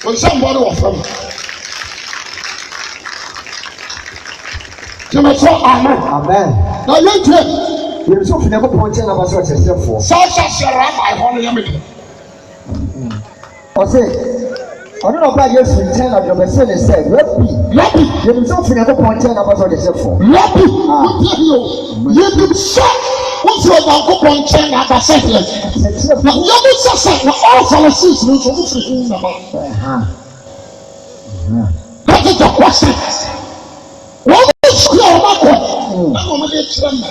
A: When somebody was from Jimmy sọ amen.
B: Amen.
A: Na yẹn tiẹ̀.
B: Yẹn sọ fún ẹ̀kọ́ pọ̀nchẹ́ náà bá sọ ọ̀kyẹ́ sẹ́fọ̀.
A: Sáṣà ṣe rábà ẹ̀họ́ ni yẹn mi dì.
B: Ọ̀sẹ̀ ọ̀nà náà bá Yéṣu nkyẹn náà dọ̀bẹ̀ sẹ́ ni sẹ́ lọ́bì. Yẹn sọ fún ẹ̀kọ́ pọ̀nchẹ́ náà bá sọ ọ̀kyẹ́ sẹ́fọ̀.
A: Lọ́bì wọ́n ti yẹ o yẹn ti sẹ́ wọ́n fi ọ̀dà ọkọ̀ pọ̀nchẹ́ náà bá sẹ́ yẹ. Na yẹn mi sẹ́sẹ́ na all Pharisees ní sọ wọ́n fi fún nàbà. That is the question. Wọ́n mú sùkúl àwọn ọmọ akọ ẹ̀ ẹ̀ wọ́n mú kyerẹ́ mọ̀.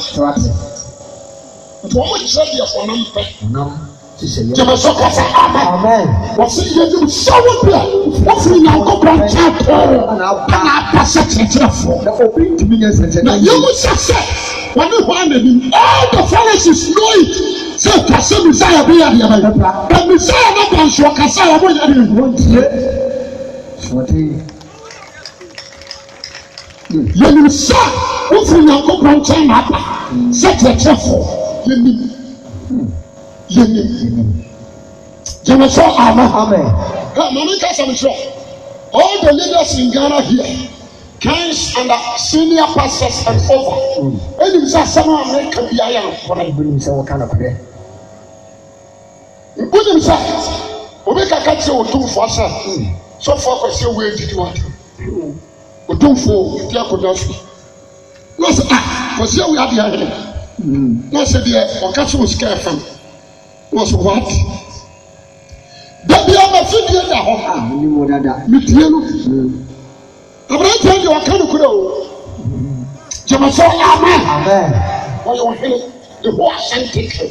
A: Nti wọ́n mú kyerẹ́ di ẹ̀fọ́ náà mpẹ́. Jẹ́mi sọ kẹsẹ̀ amen. Wọ́n fi yẹ ní sọ́wọ́ bí ẹ̀ wọ́n fi yàn kó pọ̀nchẹ́ tó ẹ̀nà apàṣẹ kyerẹ́kyerẹ́ fọ́. Na yẹn mú sẹ́sẹ́ wọ́n ní hwá nà nim all the Pharisees know it. Sẹ́ kàṣẹ́ Messiah bí yà diẹ bẹ́ẹ̀. But Messiah náà bọ̀ nsọ̀ kàṣẹ́ wọ́n bọ̀ yà diẹ wọ́n tiẹ̀. Yẹnim sẹ wofiri Nyankopɔn nkyɛn na aba sɛ kyerɛkyerɛfo yɛnim gyeme sɛ amen. Mame ka sɛ mekyerɛ all the leaders in Ghana here kings and senior pastors and over ɛnim sɛ asɛm a meka bia yɛ nokorɛ wonim sɛ obi kaka kyerɛ ɔtomfoɔ sɛ sɔfoɔ kɔsɛ wo adidi wate otumfo ti akoda so na sɛ kɔsi awo adi ayɛ na sɛ deɛ ɔka so sika ɛfam na sɛ what dabi ama fidie da hɔ metie no aberanteɛ deɛ ɔka no kura o gyama sɛ amen ɔyɛ ɔhene de hɔ asɛnteke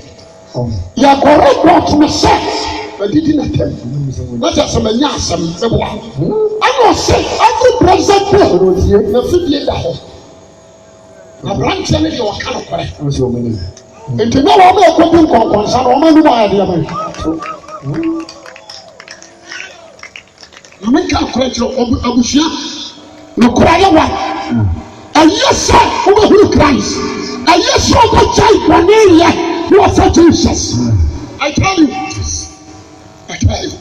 A: yɛkɔre bɔt me sɛ adidi na tɛm na kyɛ sɛ manya asɛm bɛboa ɛna ɔsɛ every president na fidie da hɔ aberanteɛ no deɛ ɔka no korɛ nti na wɔn a ɛkɔdi nkɔnkɔnsa no wɔn anim ayɛ deɛ bɛyɛ na meka korɛ kyerɛ abusua nokora yɛ wa ɛyɛ sɛ wobɛhuru Christ ɛyɛ sɛ wobɛgyae bɔne yɛ na wɔfa Jesus I tell you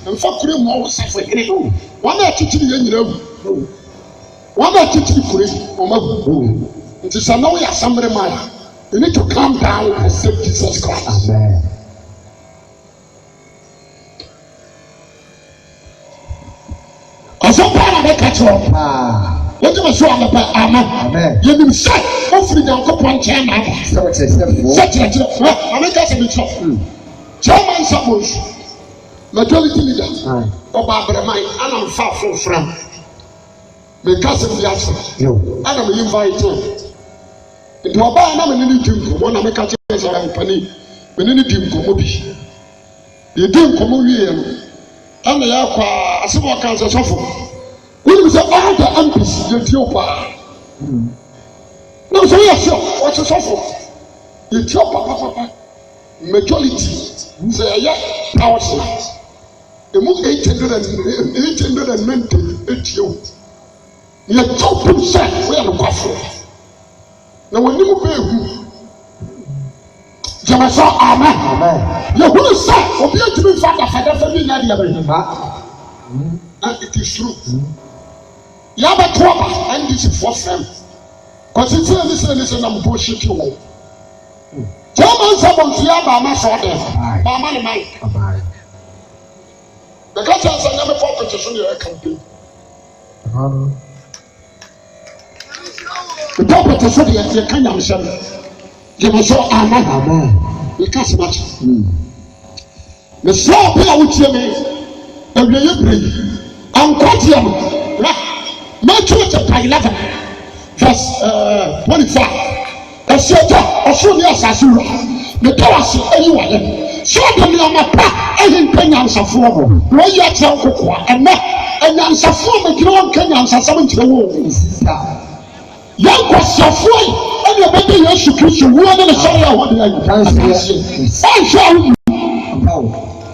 A: nfa kure mu ɔwɔ safo hene wɔn a ɛkyikyiri yɛn nyinaa wu wɔn a ɛkyikyiri kure wɔn awu nti sɛ na wɔyɛ asamere maa you need to calm down and accept Jesus Christ. ɔsɔ paa na bɛ kakyɛ wɔn wọ́n ti ma sọ àmì pẹ̀ àmà yẹn ni sẹ́ wọ́n firi Nyankopɔn nkyɛn náà bọ̀ sẹ́ kyerɛkyerɛ wọ́n àmì kásẹ̀ mi kyerɛ chairman suppose majority leader ọba abirama yi ana nfa afọfra mi kásẹ̀ mi yàtọ̀ ana mi yi nfa yi tẹ̀ nti ọba yẹn na mi nini di nkɔmɔ na mi kásẹ̀ mi sọ̀rọ̀ mpani mi nini di nkɔmɔ bi yẹ di nkɔmɔ wie yẹn no ɛna yɛ akɔ asebɔ kansa sɔfo. When we say all the MPs, you deal pa. No, so yes, sir. What's the sofa? You deal papa. Majority say yeah, power size. The most 890 you. You top percent we are the coffee. Now when you pay who, Jamaso, amen. You who say, obey to me, Father, for me, not the and it is true. You have a trouble, and this is for them. Because it's a listen, I'm bullshit you. German someone to your mama saw them. Mama and Mike. Because I never competition your campaign. The competition you can't understand. Jamaso, amen. You can't much. The slow player with you, and you pray. And quote Matthew chapter 11, verse 25. I said, I show you as I see the powers anyway. So the Yamapa, I didn't pay answer for them. Why you are telling and answer for me, you can't answer something to the world. Young question for you, and your baby, you should preach you. What are sorry? I want to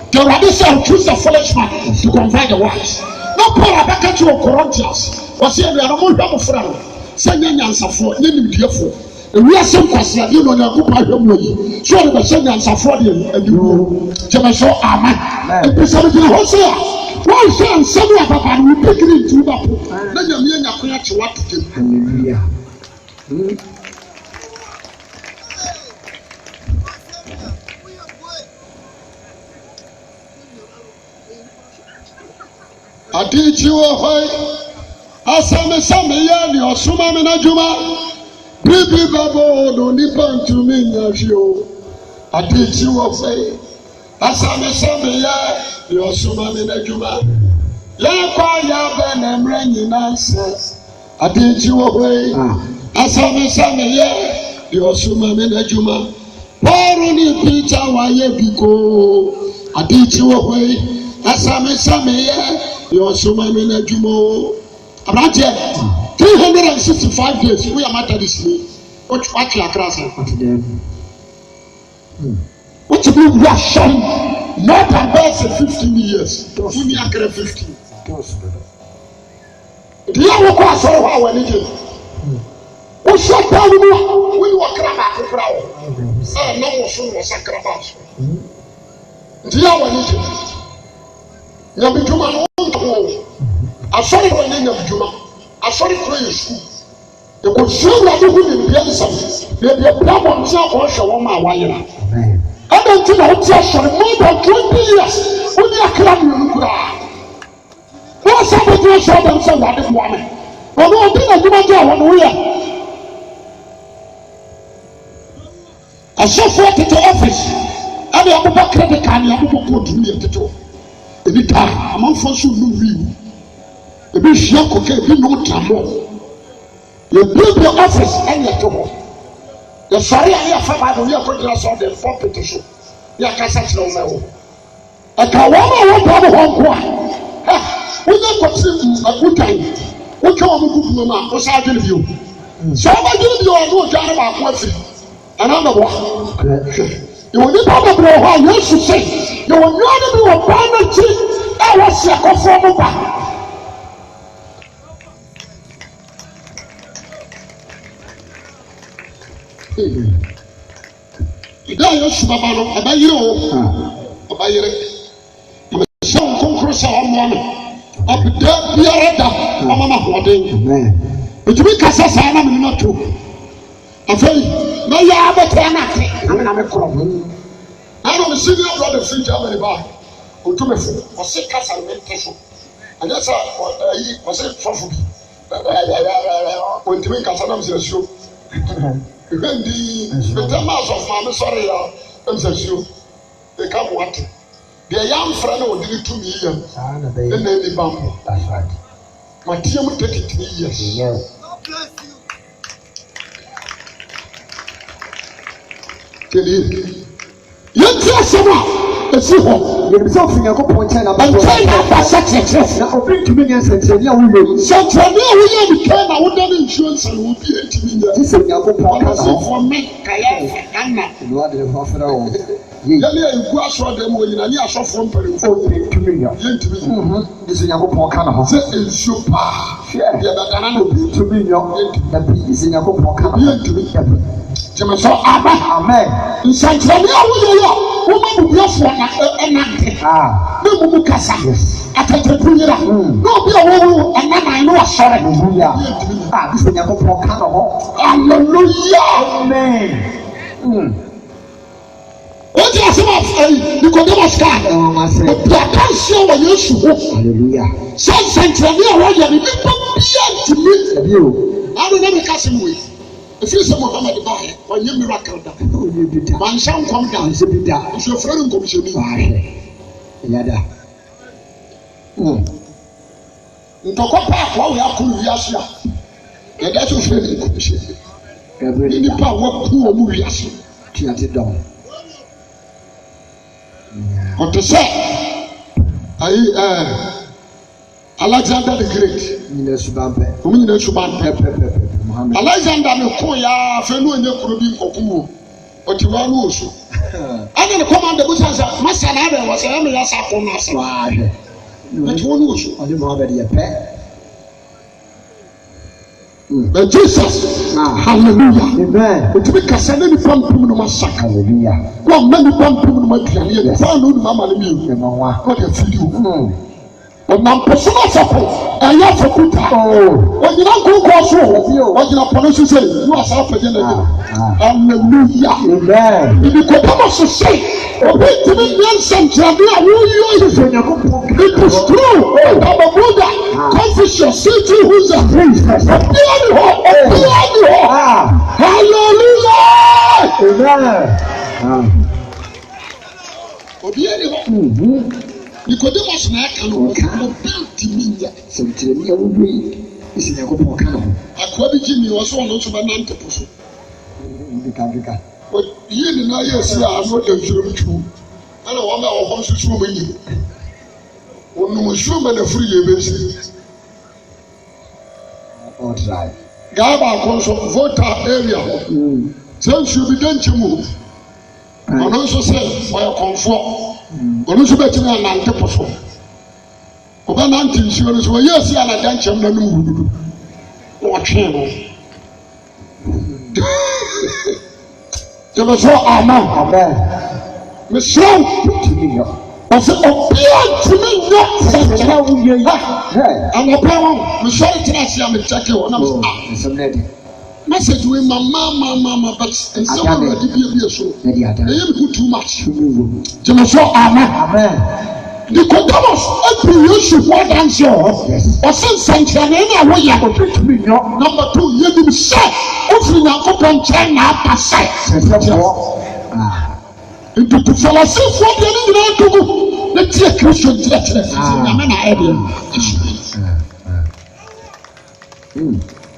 A: the radical choose the foolish man to convert the wise. No Paul back to Corinthians was here. We are more double friend. Send your answer for you, beautiful. We are some question. You know, you're good. So the send answer for you and you Jamaso, amen. And somebody Hosea. Why say some of Papa will pick it into the then you're near your to what to do. Hallelujah. I teach you away. Asame yani osuma mena juma. Bibi babo no nipan to me nyafio. I teach you away. Asame yani osuma mena juma. Ya kwa ya bene mrenyi nanse. I teach you away. Asame yani osuma mena juma. Poru ni picha wa yebiko. I teach you away. Asame yani your summa mina jumo. About 365 days. We are matter this day. What you are crossing? What you mean? We are showing more than best 15 years. We are 15. Do you have a cross or how when it is? What shut down? We were crab crowd. No more soon was a crab. Do you have when it is? You be too much. I saw it when you have Juma. I saw it for you. You could show that you wouldn't be something. Maybe a problem is not going to show my wire. I don't think I'll tell you more than 20 years. When you are clapping, you cry. What's happened to show them some that is woman? But no, I think you might have one way. I saw 40 to office. And the Abu credit card, the Abu go to me at the door. Any time, I'm on for so no real. The bishop okay, be no trouble. You build your office and your trouble. The sorry I have found you are going to solve the four petition. You are casting no matter. A Kawama won't have a home one. We don't consider a good time. We come on good mama, what's I give you? So I give you a good job about what's it. Another one. You will never know how you should say. You will not be a primary chief. I was a conformable. Ìdá yóò sùn bàbá lọ, ọba yìí o, ọba yìí rẹ̀. Ìmọ̀sẹ̀ ònkónkóró sá ọmọ mi, ọ̀bìdẹ́ bíyàrá dà ọmọ máa hùwà dé. Ètùbí kásá sáà náà mi nínú tó. Àfẹ́yì, náà yá abẹ́tẹ̀ ẹ̀ náà tẹ̀, àmì náà mi kúrọ̀. Àná mi senior brother fi Germany bá, òtún mi fò, ọ̀sẹ̀ kásá mi tẹ̀ so. Àjẹ́ sá ẹ̀yí ọ̀sẹ̀ fọ́fù bi, òntìmí kásá náà mi sẹ̀ so. When the mass of Mamma sorry, I'm so they come what the young friend will do it to me, and then they bump. That's right. My team will take it to me, yes. Tell you, tell someone. You something I go point and about success. Now, bring to me and say, yeah, we will. So, for me, we became a wooden insurance and will be 18 years. This is your for me. You are the hospital. You go show them when you are so from Peru. 2 million. This is your pocket. This is super. Yeah, but I don't know 2 million. That is in your pocket. Jẹ́mi sọ amen.
B: Amen.
A: Nsànkyerẹ́ni awúyẹ yẹ wọ́n bá bùbí ẹ̀fọ́ ẹ̀nàntẹ́. Ní mumu kasa. Atẹ̀tẹ̀pù yẹra. Ní obi a wọ́n wú ẹ̀nàmà inú asọ̀rẹ̀.
B: Hallelujah. Bísí ẹ̀yà kọ́kọ́ ká lọ họ.
A: Hallelujah.
B: Amen.
A: Wọ́n ti àṣẹ máa fẹ́ yìí Nicodemus ká. Òbí àkànṣe wọ̀ Yéṣu hó.
B: Hallelujah.
A: Sọ nsànkyerẹ́ni àwọn yẹ ni nípa bíyà ntìmí.
B: Ẹbí o.
A: Àwọn ọ̀nà mi ká sí mu yìí. Efi sẹ Muhammad báyẹ wọ́n yẹ miracle da. Wọ́n nhyɛ nkɔm da.
B: Nhyɛ bi da.
A: Nhyɛ fure ni nkɔmhyɛni.
B: Wahwɛ. Ɛyà da.
A: Ntɔkwa paaki wɔn yɛ akɔ wiase a yɛda so fure ni nkɔmhyɛni. Ní nipa a wɔku wɔn mu wiase.
B: Tia ti dɔn.
A: Ɔte sɛ ayi Alexander the Great.
B: Nyina suban pɛ.
A: Wɔn nyinaa suban pɛ.
B: Pɛpɛpɛpɛ.
A: Alexander ne ko ya afei no enye kuro bi nkɔku wo ɔte wa no osu ɛna ne commander bu sɛ masa na abɛ wɔ sɛ ɛmɛ yɛ sa ko na ase
B: wahwɛ
A: ɔte wa no osu
B: ɔde Muhammad yɛ pɛ
A: but Jesus hallelujah
B: amen
A: otumi kasa ne nipa mpem no ma sa
B: hallelujah
A: wɔn mma nipa mpem no ma aduane yɛ nipa no onum ama ne mi
B: ɛma wa
A: ɔde afidi o ɔnam pɛso na sɔfo ɛyɛ afɔkuta ɔgyina nkonkɔ so ɔgyina pɔno so sɛ ne wasa apɛgye na gyina hallelujah Nicodemus sɛ obi ntumi nyɛ nsɛnkyerɛnne a wɔyɛ it is true Kababuda Confucius C.T. Huza ɔbea ni hɔ hallelujah ɔbea ni hɔ Nicodemus na aka no obi ntumi nyɛ
B: sɛnkyerɛnne a wɔwɔ yi esi Nyankopɔn ka no ho
A: akoa bi gyi mi wɔ so ɔno nso bɛnante po so
B: nkeka
A: yie ne na yɛ si a ano da nsuom twu ɛna wɔn a wɔhɔ nso so wɔn yi wɔnum nsuom bɛ na firi yɛ bɛsi
B: ɔtrai
A: gaa baako nso Volta area hɔ sɛ nsuo bi da nkyɛn mu ɔno nso sɛ ɔyɛ kɔnfoɔ ɔno nso bɛtumi anante po so ɔbɛnante nsuo no so wɔyɛ esi a na da nkyɛn na num wududu na wɔtwɛn no. Jẹ́mi sọ amen. Mesrɛw ɔsɛ obiara ntumi nyɛ sɛnkyerɛ wuyɛ yi anɔpɛ wɔn mesɔre tena ase a mekyɛke wɔ na message wei ma but nsɛm awurade bie so ɛyɛ me ho too much. Jẹ́mi sọ amen. Nicodemus ebi Yesu hɔ adansi wɔ hɔ ɔsɛ nsɛnkyerɛnne ni a wɔyɛ number 2 yɛnim sɛ ofiri Nyankopɔn nkyɛn na aba sɛ ntutu Farisifoɔ deɛ ne nyinaa dugu ne tie Kristo nkyerɛkyerɛ nyame na ɛdeɛ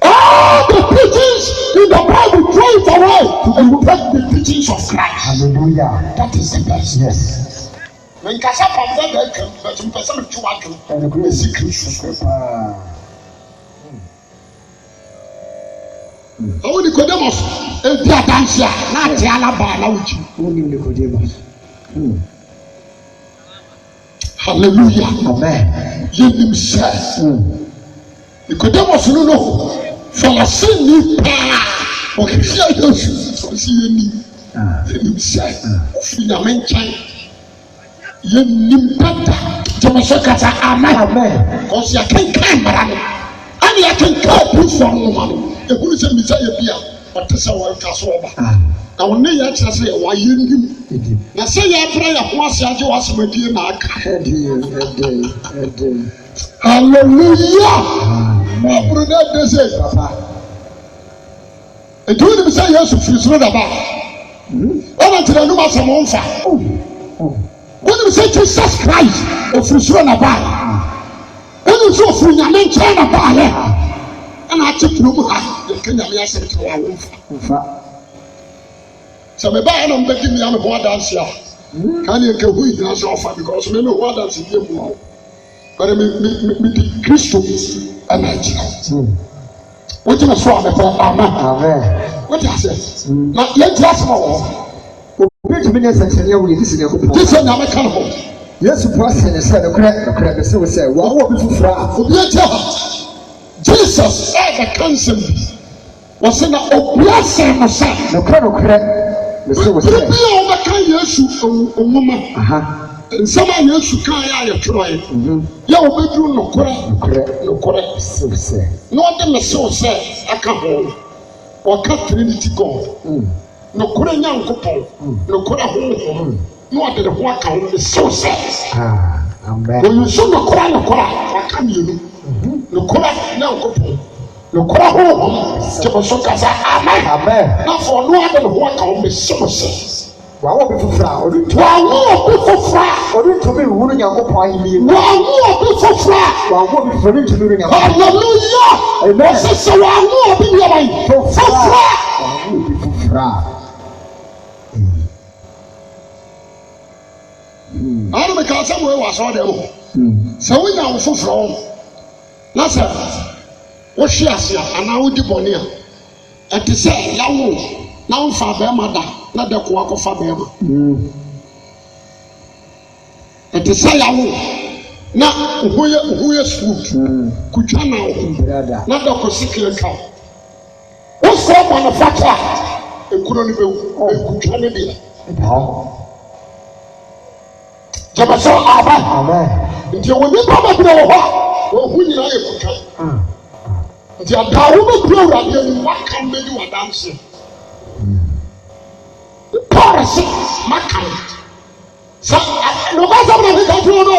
A: all the teachings in the Bible throw it away and take the teachings of Christ. Hallelujah. That is the best. Yes. Nkasa pam dɛ bɛ twɛm bɛtum pɛ sɛ metwe watwem ɛsi Kristo ɔwɔ Nicodemus edi adansi a n'ate alaba na wukyi hallelujah amen yɛnim sɛ Nicodemus no Falasini paa ɔhwehwɛ Yesu ɔsi yɛnim sɛ ofi Nyame nkyɛn yɛnim dada gyeme so kasa amen kɔsi akenkan mmara no ɛne yɛkenkan apufoɔ nwoma no ehunu sɛ misa yɛ bi a ɔte sɛ wɔreka so ɔba na wɔn ne yɛ akyerɛ sɛ wɔayɛ nim na sɛ yɛbrɛ yɛ ho ase agye w'asɛmadie na aka hallelujah ɔboro na ɛde sɛ papa nti wonim sɛ Yesu firi soro daba ɔna nkyerɛ anum asɛm ɔmfa wonim sɛ Jesus Christ ofiri soro na baa wonim sɛ ofiri Nyame nkyɛn na baayɛ ɛna ate kuro mu ha yɛka Nyame asɛm kyerɛ wɔ awomfa sɛ mebaeɛ na mbɛdi me a me ho adanse a ka ne yɛnka hu nyina sɛ ɔfa because me ho adanse deɛ mu hɔ bɛde mede Kristo ɛna agyina wogyina so a mepɛ amen wote asɛ na yɛnti asɛm a wɔ hɔ
B: obetumi nyɛ nsɛnkyerɛnne awo yɛdi si ne ɛkopɔn
A: gye sɛ Nyame ka ne ho
B: Yesu po asɛ ne sɛ nokorɛ bɛsɛ wo sɛ wɔn a obi foforɔ a
A: obi akyɛ ha Jesus ɛbɛka nsɛm bi wɔsɛ na obia sɛ no sɛ
B: nokorɛ mese wo sɛ
A: bia wɔbɛka Yesu nwoma nsɛm a Yesu kaa yɛ a yɛtwerɛɛ yɛ wɔbɛduru nokorɛ na ɔde mesew sɛ aka ho wɔka Trinity God nokorɛ Nyankopɔn nokorɛ honhom na ɔde ne ho aka ho mesew sɛ wɔyi so nokorɛ a waka mmienu nokorɛ Nyankopɔn nokorɛ honhom gyeme so ka sɛ amen na afɔ ɔno ade ne ho aka ho mesew sɛ
B: wawo bi foforɔ a ɔde ntumi nwuru Nyankopɔn ahenni mu
A: wawo bi foforɔ a
B: wawo bi foforɔ ntumi nwuru Nyankopɔn
A: hallelujah amen sɛ wawo bi yɛbɛn foforɔ
B: wawo bi foforɔ
A: a ano meka sɛ mo wɔ asɔ dɛ mo sɛ wonya wo foforɔ na sɛ wohwe ase anaa wodi bɔne a ɛte sɛ yawo na womfa bɛrima da na de ko akɔfa bɛrima ɛte sɛ yawo na ho yɛ smooth kutwa na wo na de ko sikire ka wo sɛ manufacturer ekuro ne bɛwu kutwa ne deɛ jama sɛ amen nti wo nipa bɛbrɛ wɔ hɔ a wo hu nyina yɛ kutwa nti adawo bɛbrɛ Awurade anim waka mbɛdi wadanse Paul says, "Makam." So, no matter what we can do, no.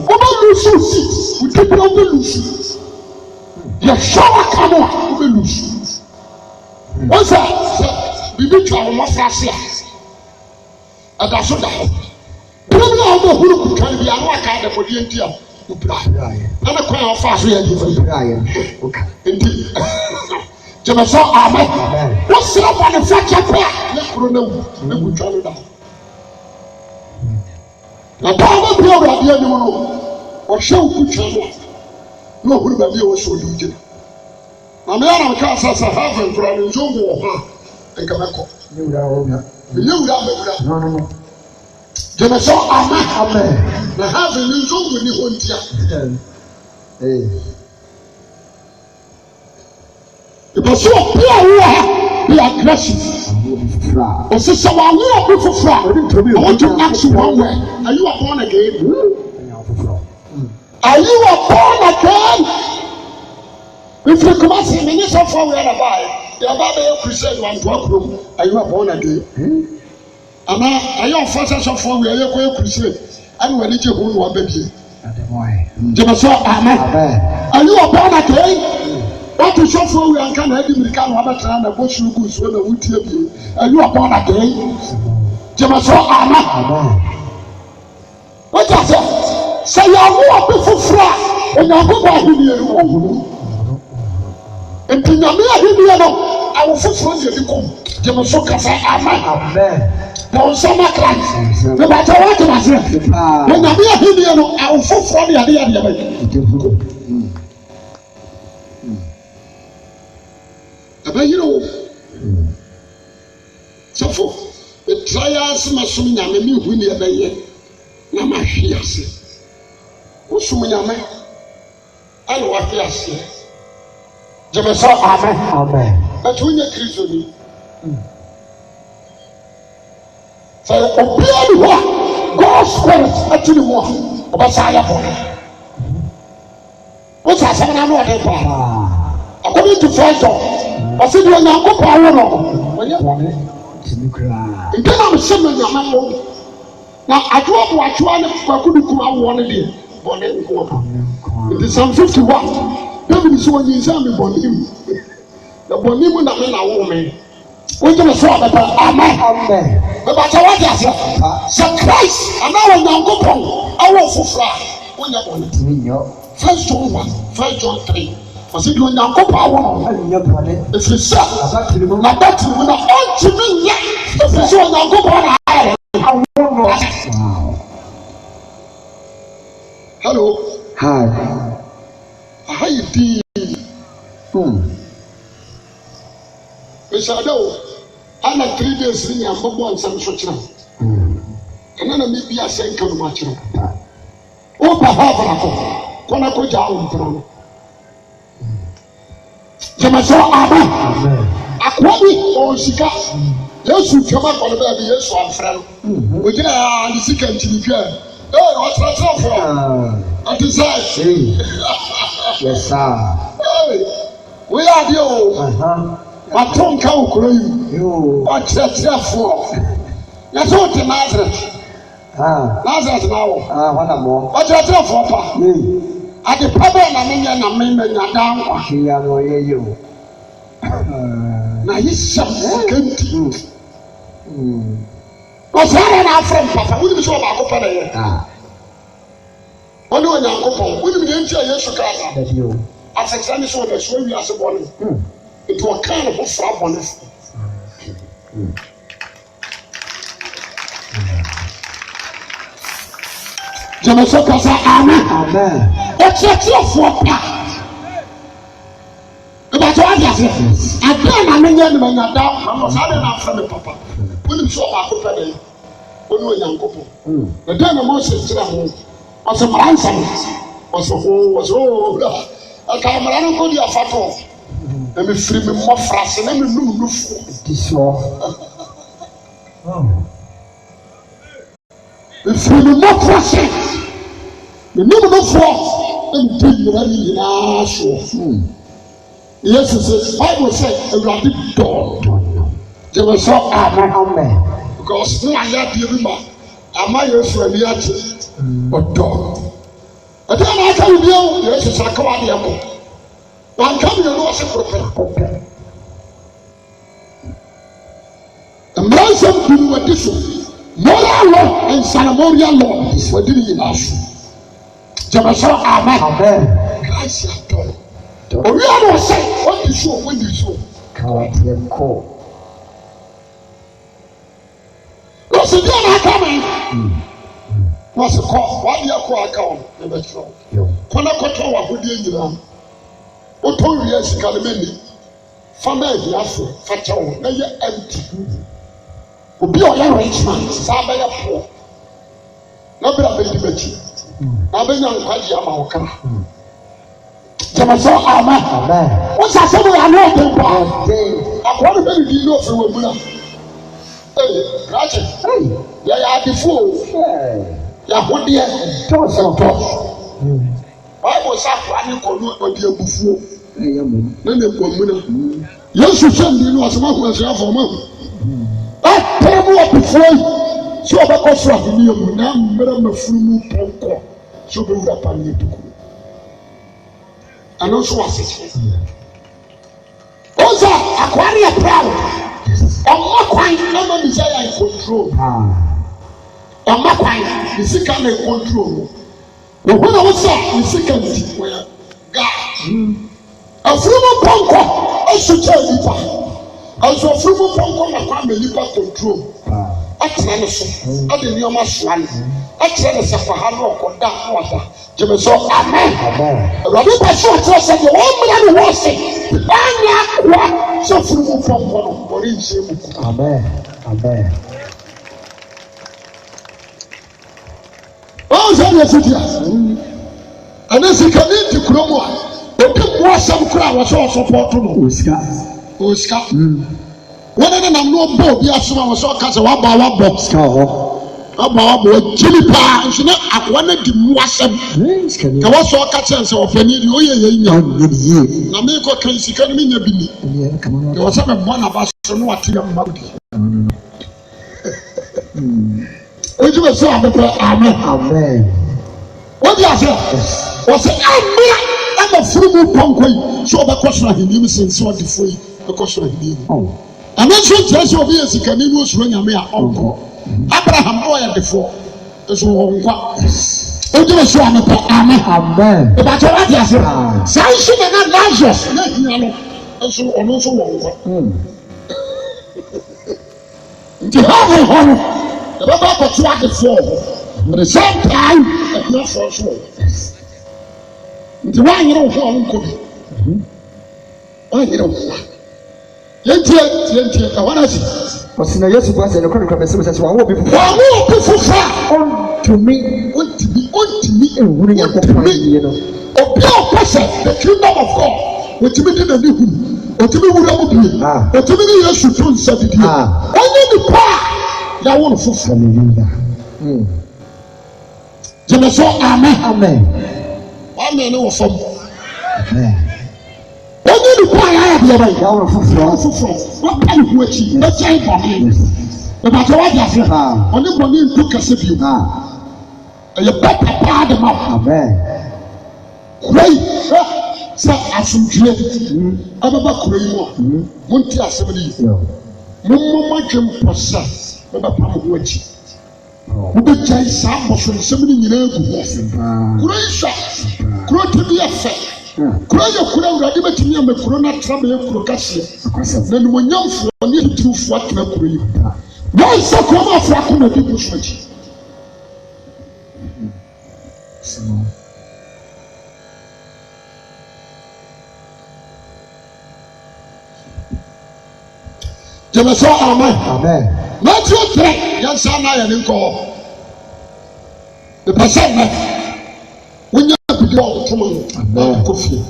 A: We don't lose seat. We keep it on the loose. You shower come on, we lose. What's that? We need to have more fast here. And that's what that. People know who can be a kind of audience. And the crown fast we are giving. Okay. Indeed. Jẹ́mi sọ amen. Wọ́n sọ manufacture pẹ́ a lẹ́kùrọ̀ náà wù lẹ́kùrọ̀ twa ló dà. Na báwo bá bí Awurade anim no, ọ̀hwẹ́ òkú twa ló a ní òhun bàbí a wọ́n sọ ọdún gyina. Na mi yàrá ká sàṣà hàfẹ̀ nkura ní nzó wọ̀ hàn nkà mẹ́kọ̀. Nyé wura mẹ́wura. Jẹ́mi sọ amen. Na hàfẹ̀ ní nzó wọ̀ ní hó ntia. Because you are be aggressive. Also, so I want to ask you one way. Are you born again? Are you born again? If you come and see me, so far we are about the Bible Christian one to room. Are you born again? Are you first so far we are going Christian? And when you hold one baby. Amen. Are you born again? What is your phone? We are going to have the Canada Bush Rugus when I would tell you. And you are born again. Jemaso, amen. What does it say? You are more before flat, and you are going to be and to Yamia, I will fulfill the come. Jemaso can say, amen. Now, so much like no matter what I say, when Yamia, I will fulfill the idea. But you know, so for the trials, my son, I may win the other year. Now, my fiancé. What's so many men? I know what fiancé. Jemaso, amen. But when you're Christian, so obey what God's spirit actually wants. But I am what's happening? I know what they according to First Ọsẹ di ọnyà nkópa awo nọ. Nti na ọsẹ mi nyàmá wọ. Na adúlọ bu atúwa ní kwakuduku awo ni di bọ̀nẹ̀ nkópa. Nti Psalm 51 David sọ wọ́n yin sẹ́ mi bọ̀nẹ̀ mu. Na bọ̀nẹ̀ mu na mi na wọ́ mi. Wọ́n jẹ́ mi sọ ọ̀bẹ̀bẹ̀ amen. Bẹ̀bẹ̀ àti àwọn àti sẹ Christ àná wọ̀ nyà nkópa awo fúfúrà wọ́n nyà bọ̀nẹ̀. 1 John 1, 1 John 3. Ọsẹ di ọnyà nkópa awo nọ. Efiri sẹ na bẹẹti mu na ọntumi nyẹ efiri sẹ ọnyà nkópa na ayẹ awo nọ. Hello.
B: Hi.
A: Aha yɛ dii. Ehyɛde o, ana 3 days ni yɛn bɔbɔ nsɛm so kyerɛ. Ɛna na mi bi asɛ nka no ma kyerɛ. O ba ha abana kɔ, kɔna kɔ gya awo mpira no. Jamaso amen. Akwadi o sika. Yesu twama kwa ba bi Yesu amfra no. Ogina ya sika ntinitwa. What's that for? What is that?
B: Yes, sir.
A: We are the I don't count you. What's that for? That's what the Nazareth. Nazareth now.
B: What more?
A: What's that for? At the pub and I mean, down.
B: She are you.
A: Now he's something. What's that our friend, Papa? We will show about Papa. Only when I go home, we will enter your Chicago. That you. As a Chinese order, show you as a bonnet. It was kind of a frog on this. Jamasoka say amen. What's your for? About what you say? I mean, you're down. I'm not from the Papa. We will show our Papa. Only when I go home. The dinner Moses to the home. Was a ransom, was a camera go to fato. Let me free me more fast and let me look this one. The free me more fast. The number for and take you in our show. Yes, it says, Bible said, a rabbit dog. There was so amen. Because no, I have the river. Am I your friend? But dog. I don't know how to deal. Yes, it's a command. One coming, you know, as a prophet. The Muslim do what this one. Moral law and ceremonial law is what did in us. Jamaso, amen. Christ, you have done. We are not saying what you show when you show.
B: Come call.
A: What's the deal? Coming. What's the call? What do you call account? Never show. When I got over who did you know? What told you yes, Calamini? Family, Yafu, Fatal, now you're empty. Will be a rich man, Sabaya poor. Nobody will be better. I've been on Pajama. Jamaso, amen. What's that? Somebody I know them. I want to be you for a woman. Hey, Ratchet. Hey, yeah, the fool. Yeah, what dear? Toss and toss. I was up running for dear buffalo. Then they come. Yes, you send you know, as much as you have for money. I tell you before. So I got from you now, Madame Fumu Ponko. So we will have you to go. And also assist. Also, acquire proud. I'm not quite never desire in control. I'm not quite the second in control. But when I was saying the second where God a fruit ponko, I should tell you. Also, fruit ponko, my family control. I tell you, I didn't know my son. I tell you, Safahano, or that water. Jamaso, amen. Rabbi Pastor said, the woman was saying, I'm not so fruit ponko, or in shame.
B: Amen. Amen.
A: Oh, and as you come into Cromwell, the people was some crowd was also support to Oscar. One of them, no boat, yes, I was all cast a wabba box. About Jimmy Pa, and she not at one of the Mwasam. There was all catchers of any year. Namiko can see coming in your billy. There was some one of us to know what your mouth. Would you say, amen? What do you say? Was it I'm a fruit punk? So the question of him since what the free the question of him. And then she tells you, yes, you can use when you're uncle. Abraham, boy at the four. That's all. What do you say? Amen. But what do you say? Sanction and Lazarus. And so on, also one. The whole the Baba got to the floor. At the same time, not for sure. The one you don't want to be. Why you don't want? Yet, I want to see.
B: What's in the yes, was in the corner of the service? I will be
A: to me, and winning a company, you know. A pure person, the kingdom of God, which we did a new. otumi wura mu bie otumi ni Yesu to nsa didi onye ni pa ya wo fufu
B: hallelujah
A: jeme so amen
B: amen
A: no wo fam
B: amen
A: onye ni pa ya bia ba
B: ya wo fufu
A: wo pa ni hu achi na chai ba ni e ba to wa ja se oni boni ntu kase bi eye papa de ma
B: amen
A: kurei sa asumdue ababa kurei mo monti asem ni mummo twem posa baba pam ho achi ube jai sa boso nsem ni nyina egu kurei sha kuro temi afa kuro ya kuro urade betimi am kuro na trabe ya kuro kase na numonyamfo ne tutufu atena kuro yi no isa ko ma afra ko na bi so achi jeme so amen Matthew 3 yan sa na ya ni ko the person na wonya bi o tuma na ko fi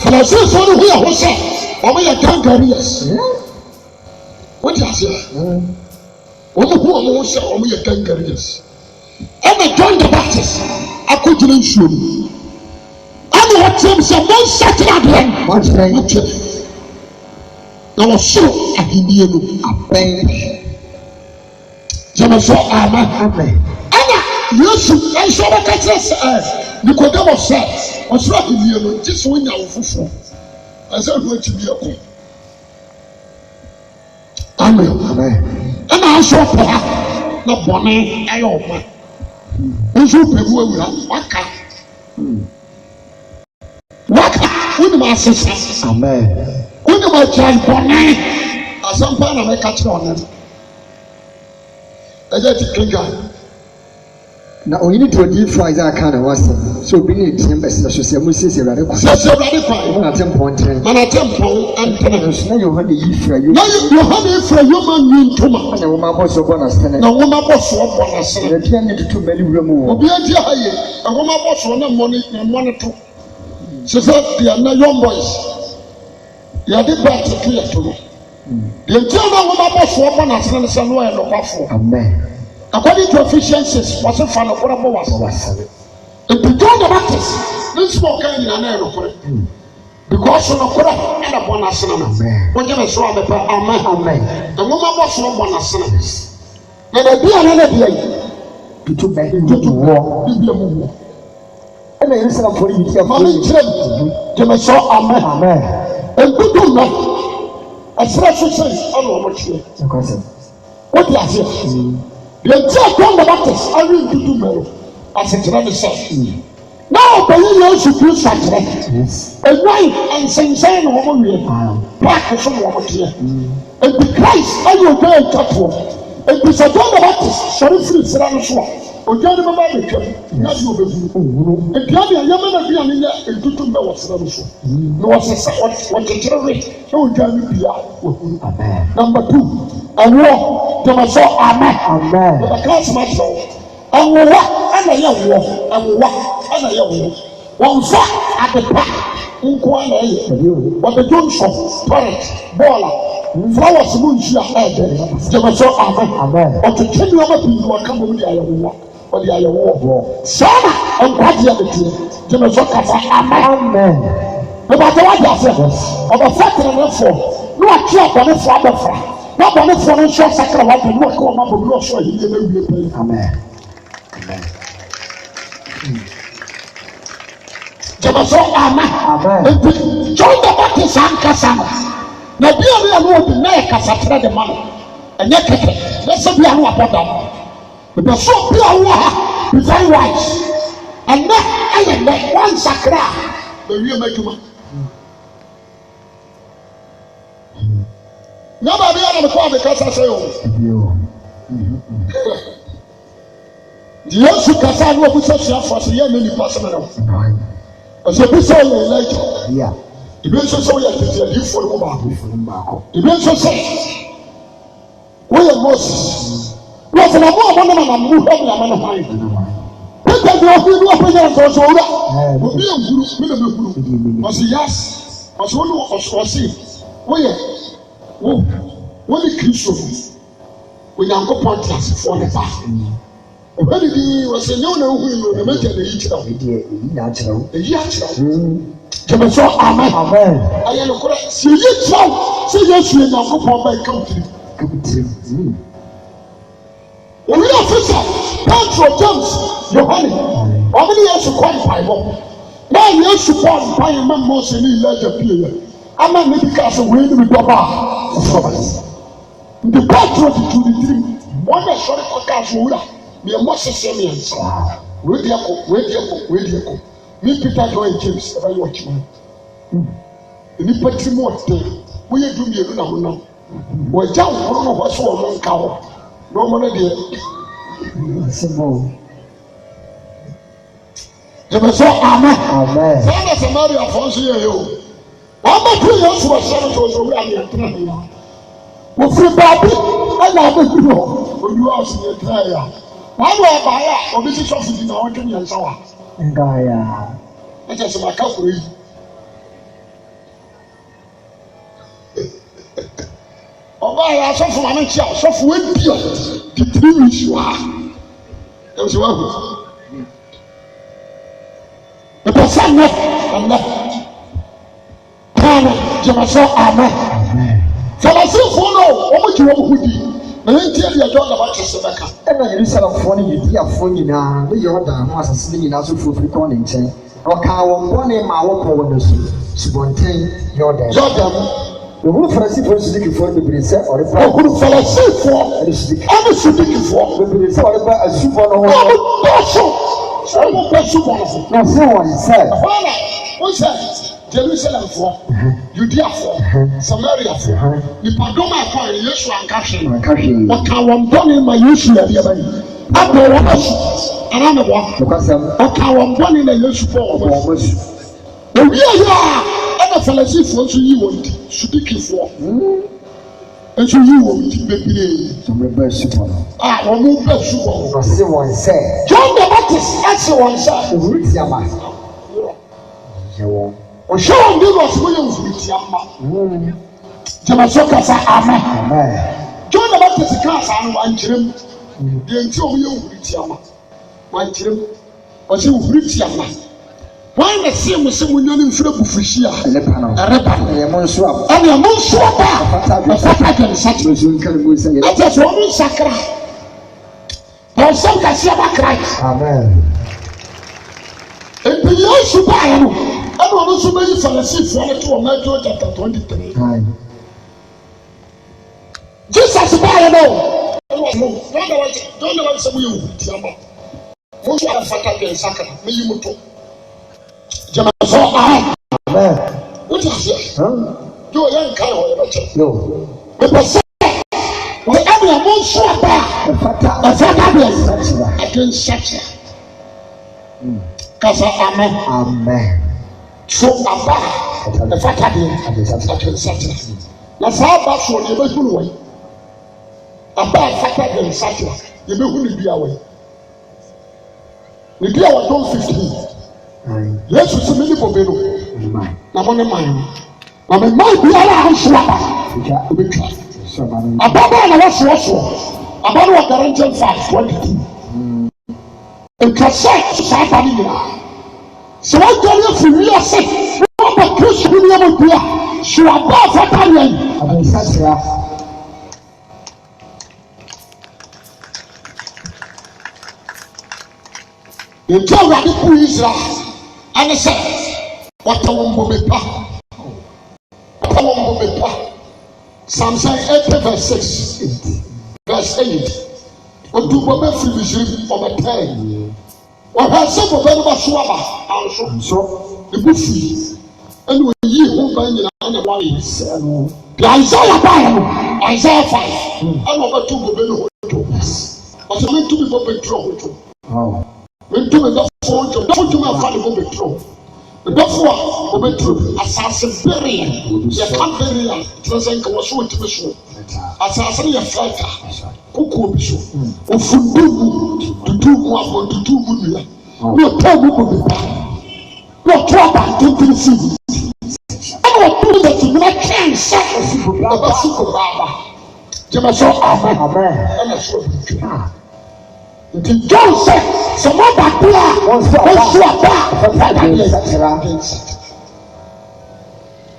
A: falasi so no hu ya ho se o ma ya gangarious what you say o mo hu o mo se o ma ya gangarious and John the Baptist akojina nsuo ni ana watem se mon sakra de na wo so ahindie no aben jama so amen ana Yesu enso ba ka kire Nicodemus say o so ahindie no jiso nya wo fufu asa ho atimi akọ amen ana aso pa na bone ayo pa nso pebu awura waka woni ma asesa
B: amen
A: woni ma try bone asampa na me catch on eje ti kinga
B: na oyini to di fries aka na wasa so bi ni tim besa so se musisi rade kwa
A: se rade kwa
B: na tempo nten
A: mana tempo antena
B: na Yohane yifra yo
A: na Yohane yifra yo man nyintoma
B: na wo ma boso bona stene
A: na wo ma boso bona stene
B: ya tia ni tutu meli wura mu
A: obi ati haye na wo ma boso na money to se dia na young boys ya de bat to ya to the until na wo ma boso bona stene se no e no kwafo
B: amen
A: according to efficiencies was a fan of what was the John the Baptist this small kind of because of what and upon us what you saw the amen the woman was no one as and a dear another to back to war and I listen for you to my soul amen and good to know as fresh as all what you what you are the John the Baptist I will do tomorrow as a general say now the year should be such a wife and sing woman will pack some woman here and the Christ I will go and talk to and the John the Baptist sorry free Sarah so o John the Baptist na you be and the other yaman be an and do tomorrow was Sarah so no was what the general so John be amen number 2 and war to my soul amen the class match and what and I war and what and I war one fat at the back what the Johnson parrot baller flowers moonshia head to my soul amen or to tell you about people who are coming with the war or the war Sana and what the other thing to my soul amen no matter what you say of a factor and therefore no I care for the father na bone fo no so sakra wa no ko ma bo no so hi na wie pe amen jaba so amen John the Baptist an kasa na bi ori anu obi na kasa tra de ma enye keke na se bi anu aboda be so bi awu ha be very wise and na aye na one sakra be wie ma juma nobody had a call because I say, oh, yes, you can find what we say for the young many personnel. As a person, later, yeah, eventually, so you for the mobile. Eventually, say, William Moses was a more than a move on the man. People will be open and so was yes. ɔsɛ wɔn ɔsɛ wɔyɛ wɔn ne kristo onyankopɔn te asefoɔ ne ba ɔbɛ ne bi wɔsɛ nyɛ wɔn na ehu yi o na mɛgya na eyi kyerɛ wo eyi akyerɛ wo jẹmẹ sọ amen ayé lókòrò si èyí kyerɛw sɛ Yesu yɛ Nyankopɔn ba ika wotiri òwúrọ̀ ọ̀fíìsà Petro James Yohane ọ̀bẹ ni Yesu kọ́ mpaebɔ náà Yesu kọ́ mpae mẹ́ Mose ní ilé ẹ̀jẹ̀ pie yẹ ama ní bi ká sọ wẹ́ẹ́ ní bi dọ́gba ọ̀fọ̀bà ndé Petro tutu ní tiri wọ́n bẹ sọ́rí kọ́ ká sọ wúrà miẹ mọ́ sẹ́sẹ́ mìẹ̀nsá wẹ́ẹ́ di ẹ̀kọ́ ní Peter John James ẹ bá yọ ọ̀kí wọn nípa tí mo tẹ wọ́n yẹ dùn mìíràn náà wọ́n náà wọ́n já wọ́n náà wọ́n sọ wọ́n nǹka wọ́n ní wọ́n náà deẹ. Jẹ́mi sọ amen. Sáyẹn Samaria fọ́n sí yẹ yẹ o wọ́n bá tún yẹn sọ sẹ́ni tó sọ wíwá ní ẹ̀tẹ́rẹ́ yẹn wọ́n fi baabi ẹ̀yà abẹ́kú yọ olúwa ọ̀sìn yẹn tẹ́rẹ́ yà wọ́n bọ̀ ọ̀bà yà òbí ti sọ fìdí náà wọ́n tẹ́ yẹn sáwà.
B: Ngaya.
A: Ẹ jẹ́ sọ ma ká kúrò yìí. Ọba yà asọ́fo ma ní nkyi a asọ́fo wẹ́n bí ọ titiri mi si wá. Ẹ sọ wá hù. Ìpè sá nnẹ ẹnnẹ. Kánò jẹ̀mẹ̀ sọ àmẹ́. Fọlọ́sífò náà wọ́n mú jù wọ́n mú di. Na yẹn ti ẹ̀dí ẹjọ́ ọ̀dà bá ti sẹ́ bẹ́ka.
B: Ẹ̀na Yerusalemfoɔ ne Yudeafoɔ nyinaa ne Yordan ho asase ne nyinaa so furufuru kɔn ne nkyɛn. Ɔkaa wɔn bɔne ma wɔkɔ wɔn asu subɔnten Yordan. Ohun Farisifoɔ Sudikifoɔ bebree sɛ ɔreba.
A: Ohun Farisifoɔ ɛne Sudikifoɔ
B: bebree sɛ ɔreba asubɔ no ho.
A: Ɔmo bɔso ɔmo bɛ subɔ no ho.
B: Na ɔsɛ wɔn sɛ.
A: Ɛhɔn na ɔsɛ Jerusalemfoɔ, Yudeafoɔ, Samariafoɔ, nipadɔm a kɔn Yesu ankahwɛ. Ɔka wɔn bɔne ma Yesu yɛ deɛ bɛyi. Abɔ wɔn asu ara ne bɔ. Ɔka wɔn bɔne na Yesu bɔ wɔn asu. Owie yɛ a ɛna Farisifoɔ nso yi wɔn ti Sudikifoɔ nso yi wɔn ti bebree.
B: Wɔn bɛ subɔ no.
A: A wɔn bɛ subɔ no.
B: Ɔsi wɔn sɛ.
A: John the Baptist ɛsi wɔn sɛ.
B: Owurri ti ama. Yɛ wɔn.
A: Ɔhwɛ wɔn de wɔn so yɛ nfiritia mma. Jẹ́mi sọ kasa amen. John the Baptist kaa saa no wankyerɛ mu. Deɛ nti wɔn yɛ nfiritia mma wankyerɛ mu. Ɔsɛ nfiritia mma. Wɔn na se mo sɛ mo nya ne nfiri abufuhyia. Ɛreba no. Ɛyɛ mo nso aba. Ɛyɛ mo nso aba. Ɛfata dwa ne sakira. Ɛkyɛ sɛ wɔn nsakira. Ɔsɛm kɛseɛ ba Christ. Ebi Yesu baayɛ no. Ɛna ɔno nso bɛyi Farisifoɔ no to wɔ Matthew chapter 23. Jesus baayɛ no. John the Baptist sɛ mo yɛ nfiritia mma. Mo nso afata dwa ne sakira. Meyi mo to. Jẹ́mi sọ amen. Wọ́n ti àṣẹ. Yóò yẹ nǹkan ẹ̀ wọ̀ ẹ̀ bẹ̀ kyẹ́. Bẹ̀bẹ̀ sẹ́, wọ́n ẹ̀mí ẹ̀ mú nsú ọ̀bá ẹ̀fọ́ dábìlẹ̀ ẹ̀dẹ̀ nsẹ́kyẹ́. Kasa amen. So ọba ẹ̀fọ́ dábìlẹ̀ ẹ̀dẹ̀ nsẹ́kyẹ́. Na sáà bá sọ̀ ní ẹ̀bẹ̀ hùn wọ̀nyí. Ọba ẹ̀fọ́ dábìlẹ̀ nsẹ́kyẹ́ yẹ bẹ̀ hùn ní bí awọ̀ yìí. Ní bí awọ̀ John 15. Yesu sɛ mi ni bobe no na mo ne man na me man biara a nso aba obetwa ababa na wɔsoɔsoɔ aba no wɔ Galatians 5:22 nka sɛ saa aba no nyinaa sɛ wɔdɔre afiri wiase na wɔba Kristo mu nneɛma bi a so aba afata yɛn abɛnsakyera nti Awurade kuu Israel ɛne sɛ wɔtɛ wɔn bobe pa Psalm 80:6 otu bobe firi Misiri ɔbɛtɛɛ wɔhwɛ sɛ bobe no bɛso aba anso ebu firi ɛne oyi ho ban nyinaa na wɔayɛ deɛ Isaiah baeɛ no Isaiah 5 ɛna ɔbɛto bobe no ho to ɔsɛ mentumi bobe turo ho to mentumi dɔfo ho to dɔfo tumi afa ne bobe turo dɔfo a obeturo asase bereɛ yɛka bereɛ kyerɛ sɛ nka wɔso wɔtumi so asase no yɛ fɛɛka kokoɔ bi so ofundugu tutugu abɔ tutugu nua na ɔtɔɔ mu bobe pa na ɔto aba tentene si ɛna wọ́n yẹ ti múná kẹ́hìn sẹ́ ẹ̀bá sùkò bàbá jẹ́mẹ̀ sọ amen ẹ̀nà sọ bìtú nti John sẹ́ sọmọ bàtú a wọ́n sọ ọ̀bá fàtà yẹ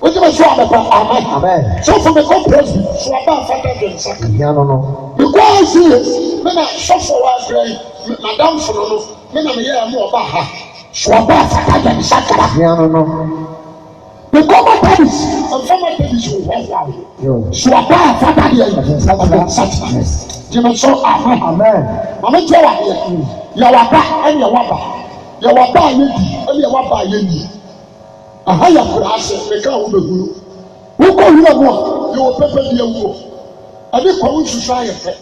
A: wọ́n jẹ́mẹ̀ sọ àbẹ̀pẹ̀ amen sọ fún mi kọ́ pẹ́sì sọ ọ̀bá fàtà yẹ nsá because yẹ mẹ́nà sọ́fọ̀ wá gbẹ́ madam fúnnu mẹ́nà mi yẹ ẹ̀mú ọba ha sọ ọ̀bá fàtà yẹ nsá kara. The common babies and former babies will walk out. So I buy a father here and such. Jimmy so amen. Mama Joa here. Yawaba and Yawaba. Yawaba yedi and Yawaba yedi. A higher class, the cow will be. Who call you a one? You will pepper the wood. And they come to society.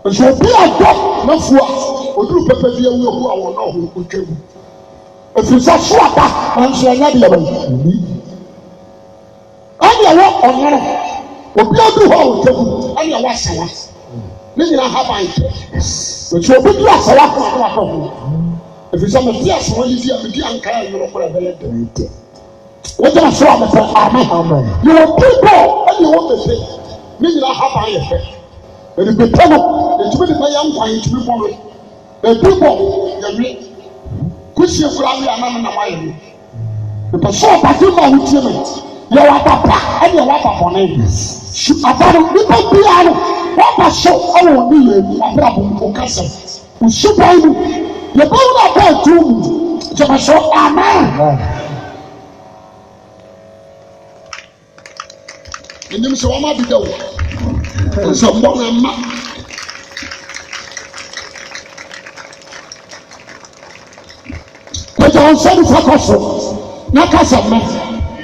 A: But you be a dog, not for us. Or do pepper the wood who I will know who could kill. If you say swap, I'm saying that you're ɛni ɛwɔ ɔnyɛrɛ obi adu hɔ ɔtɛmu ɛni ɛwɔ asawa ne nyinaa ha ban tɛ eti obi du asawa kɔ ɔdo akɔ ho efisɛ mɛ di asawa yi di a mɛ di anka yɛ yɔrɔ kɔrɔ ɛbɛyɛ dɛ wogyina so a mɛpɛ amen yɛwɔ pipo ɛni ɛwɔ mɛpɛ ne nyinaa ha ban yɛ fɛ ɛdi pɛpɛ no etumi de bɛyɛ nkwa etumi bɔ no ebi bɔ yɛwi kusie kura awi anam nam ayɛ no nipa so ɔbati ma awo tie mi. Yɛwɔ abapa ɛna yɛwɔ abapɔnne abano nipa biara no waba so ɛwɔ ne yɛ wabra bɔnbɔn kasa osuban mu yɛbɛn na aba etu mu jɛmɛ so amen. Enim sɛ wɔn adi da o nsɛ mbɔ na mma pɛtɛ ɔnsɛ nifa kɔ so na kasa mɛ.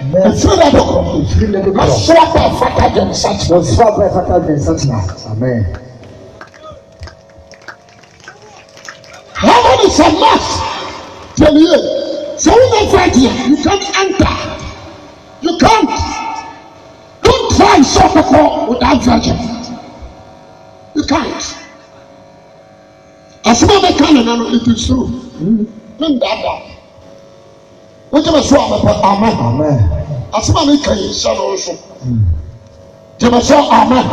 A: Efiri na do kɔ. Maso aba fata jɛn sati. Maso aba fata jɛn sati na. Amen. Heaven is a must. Tell you, so we don't fight here. You can't enter. You can't. Don't try soccer without virgin. You can't. As far as I can, it is true. Wọ́n jẹ́ bẹ̀ sọ amen. Asọ́mọ́ mi kàn yín sọ́nà ọ̀ṣun. Jẹ́ sọ amen.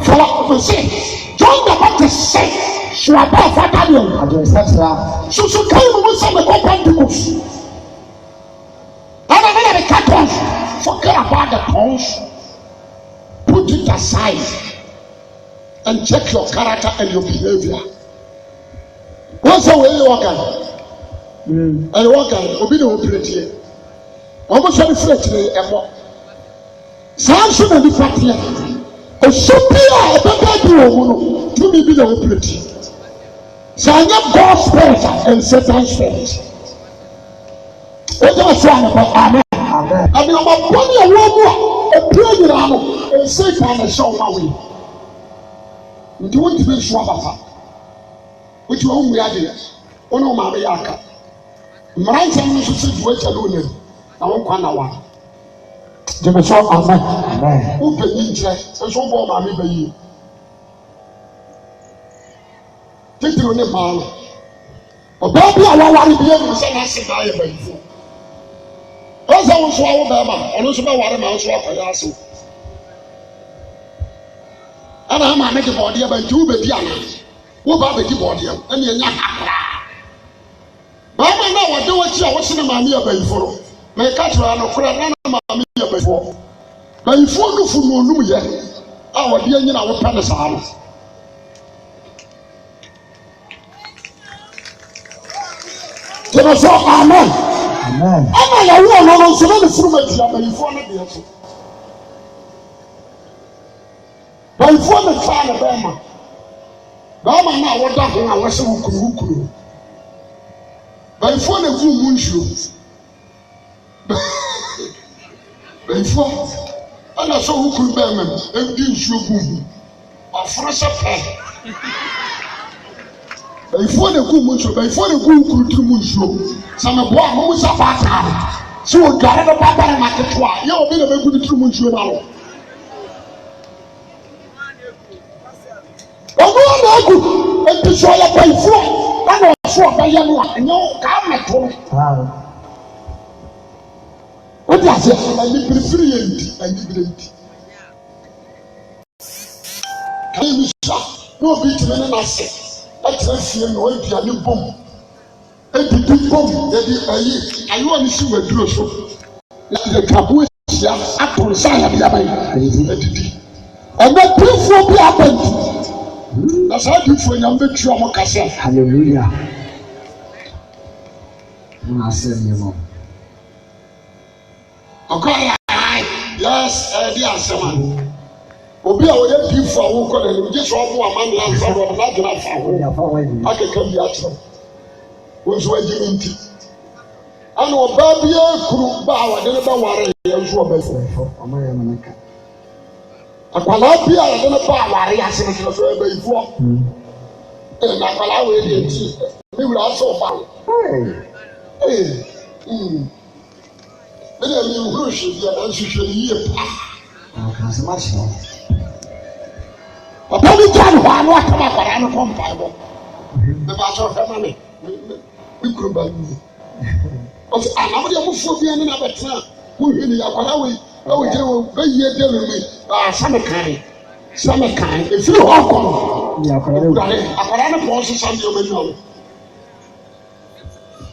A: Fọlá ọ̀fọ̀ sí John the Baptist say ṣùgbọ́n àfọ́tà ni o. Soso káyọ̀ mọ̀ sọ mi kọ́ Pentecost. Ọ̀nà mi yẹ ká tọ́ns. Forget about the tons. Put it aside and check your character and your behaviour. Wọ́n sọ wọ́n yẹ ọ̀gá. Ẹ̀rọ ọ̀gá obi ni wọ́n pèrè tiẹ̀ ọmọ sọ ní fúlẹ̀ tìrẹ̀ ẹ̀mọ́ sáà nso na nípa tiẹ̀ osu bí a ẹ̀bẹ̀ bá di wọ́n mu no túnbí bí na wọ́n pèrè tiẹ̀ sáà nyẹ God spirit and Satan spirit wọ́n jẹ́ wọ́n sọ àná amen àmì ọmọ bọ́ ní ẹ̀wọ́ mu a ẹ̀pẹ́ nyinaa no ẹ̀nsẹ̀ kan na ẹ̀hyẹ́ ọmọ awé nti wọ́n ti bẹ́ nsu abata wọ́n ti wọ́n wúri adìyẹ wọ́n ní wọ́n maame yẹ aka. Mmeranteɛ no nso sɛ duwa kyɛ lónìí na wɔn kwan na wa jẹmẹ sọ amen wọ́n pè ní nkyɛn nso bɔ maame bɛ yie titiri ne maa no ɔbaa bi a wawari bi yɛ mu sɛ n'ase na ayɛ bɛyifo ɔsɛ wɔn nso awo bɛrima ɔno nso bɛ wari ma nso akɔyɛ ase ɛna ama ne de bɔɔdeɛ bɛ nti wo bɛ di ana wo ba bɛ di bɔɔdeɛ ɛna enya kakra. Bàbá náà wọ́n dé wọ́n kí àwọn sinmi maame yẹ bẹ̀yìfọ́ no na ẹ̀ka kyerɛ anokora nana maame yẹ bẹ̀yìfọ́ bẹ̀yìfọ́ no funu onum yẹ a wọ́n di ẹ̀yìn àwọn pẹ́ ne saa no. Tẹ̀lé sọ amen. Ẹ̀ma yàwó ọ̀nà no nso náà funu mẹ́tì ya bẹ̀yìfọ́ no deɛ so. Bẹ̀yìfọ́ ne fa ne bɛɛma bɛɛma náà wọ́n da ho a wọ́n hyɛ wukuru. Bẹ̀yìfọ́ na gu mu nsuo bẹ̀yìfọ́ ẹna sọ wukuru bẹ́ẹ̀mẹ̀ ẹdi nsuo gu mu ọ̀fọ̀rọ̀ sẹ pẹ́ bẹ̀yìfọ́ na gu mu nsuo bẹ̀yìfọ́ na gu wukuru tiri mu nsuo sàmìbọ́ a mo sá fà kàá sẹ o dware no bá bẹ̀rẹ̀ ma ketewa yẹ obi na bẹ gu ne tiri mu nsuo náà lọ ọdún wọn na egu eti sọ yẹ bẹ̀yìfọ́ ẹna ọ̀fọ̀ bẹ́yẹ no a ẹ̀yẹ ká mẹ́tọ́ no. di ase ani piripiri yɛ nti ani bire nti kae mi sa na obi tumi ne n'ase ɛtena fie na ɔaduane bom edidi bom yɛde ayi wɔ ne si wɔ aduro so yɛka ho ahyia ato nsa yabeyaba yi edidi ɛnɛ pirifoɔ bi aba nti na saa adiifoɔ nyame bɛtwi ɔmo kasa
B: hallelujah na asɛm yɛ mɔ
A: ɔkɔyɛ yes ɛdi asɛm a obi a wɔyɛ diifoɔ a wɔkɔ n'anim gye so ɔmo ama ne ansa do ɔmo n'agyina afa ho akeka bi akyerɛ wɔn nso agye ne nti ɛna ɔbaa bi ekuru ba a wɔde ne bɛ ware yɛ nso ɔbɛfo
B: ɔmo yɛ mo naka
A: akwalaa bi a wɔde ne ba aware ase ne so ɛbɛyifoɔ na akwalaa wɔ edi eti ne wura asɔ ɔba ɛna ɛmi nhuru hwɛ bi a nanso hwɛ ne yie paa
B: asɛm ahyɛ
A: papa bi gya ne hɔ a na watam akwalaa no kɔ mpaebɔ bɛba asɔ ɔfɛ ma me kuro ba yi ɔsɛ anamode amofoɔ bi ne na bɛtena wohwɛ ne akwalaa wɔ yi ɛwɔ gyina wɔ bɛyie de no mi same kan efiri hɔ kɔ no akwalaa no pɔn so sam deɛ ɔmani ɔmo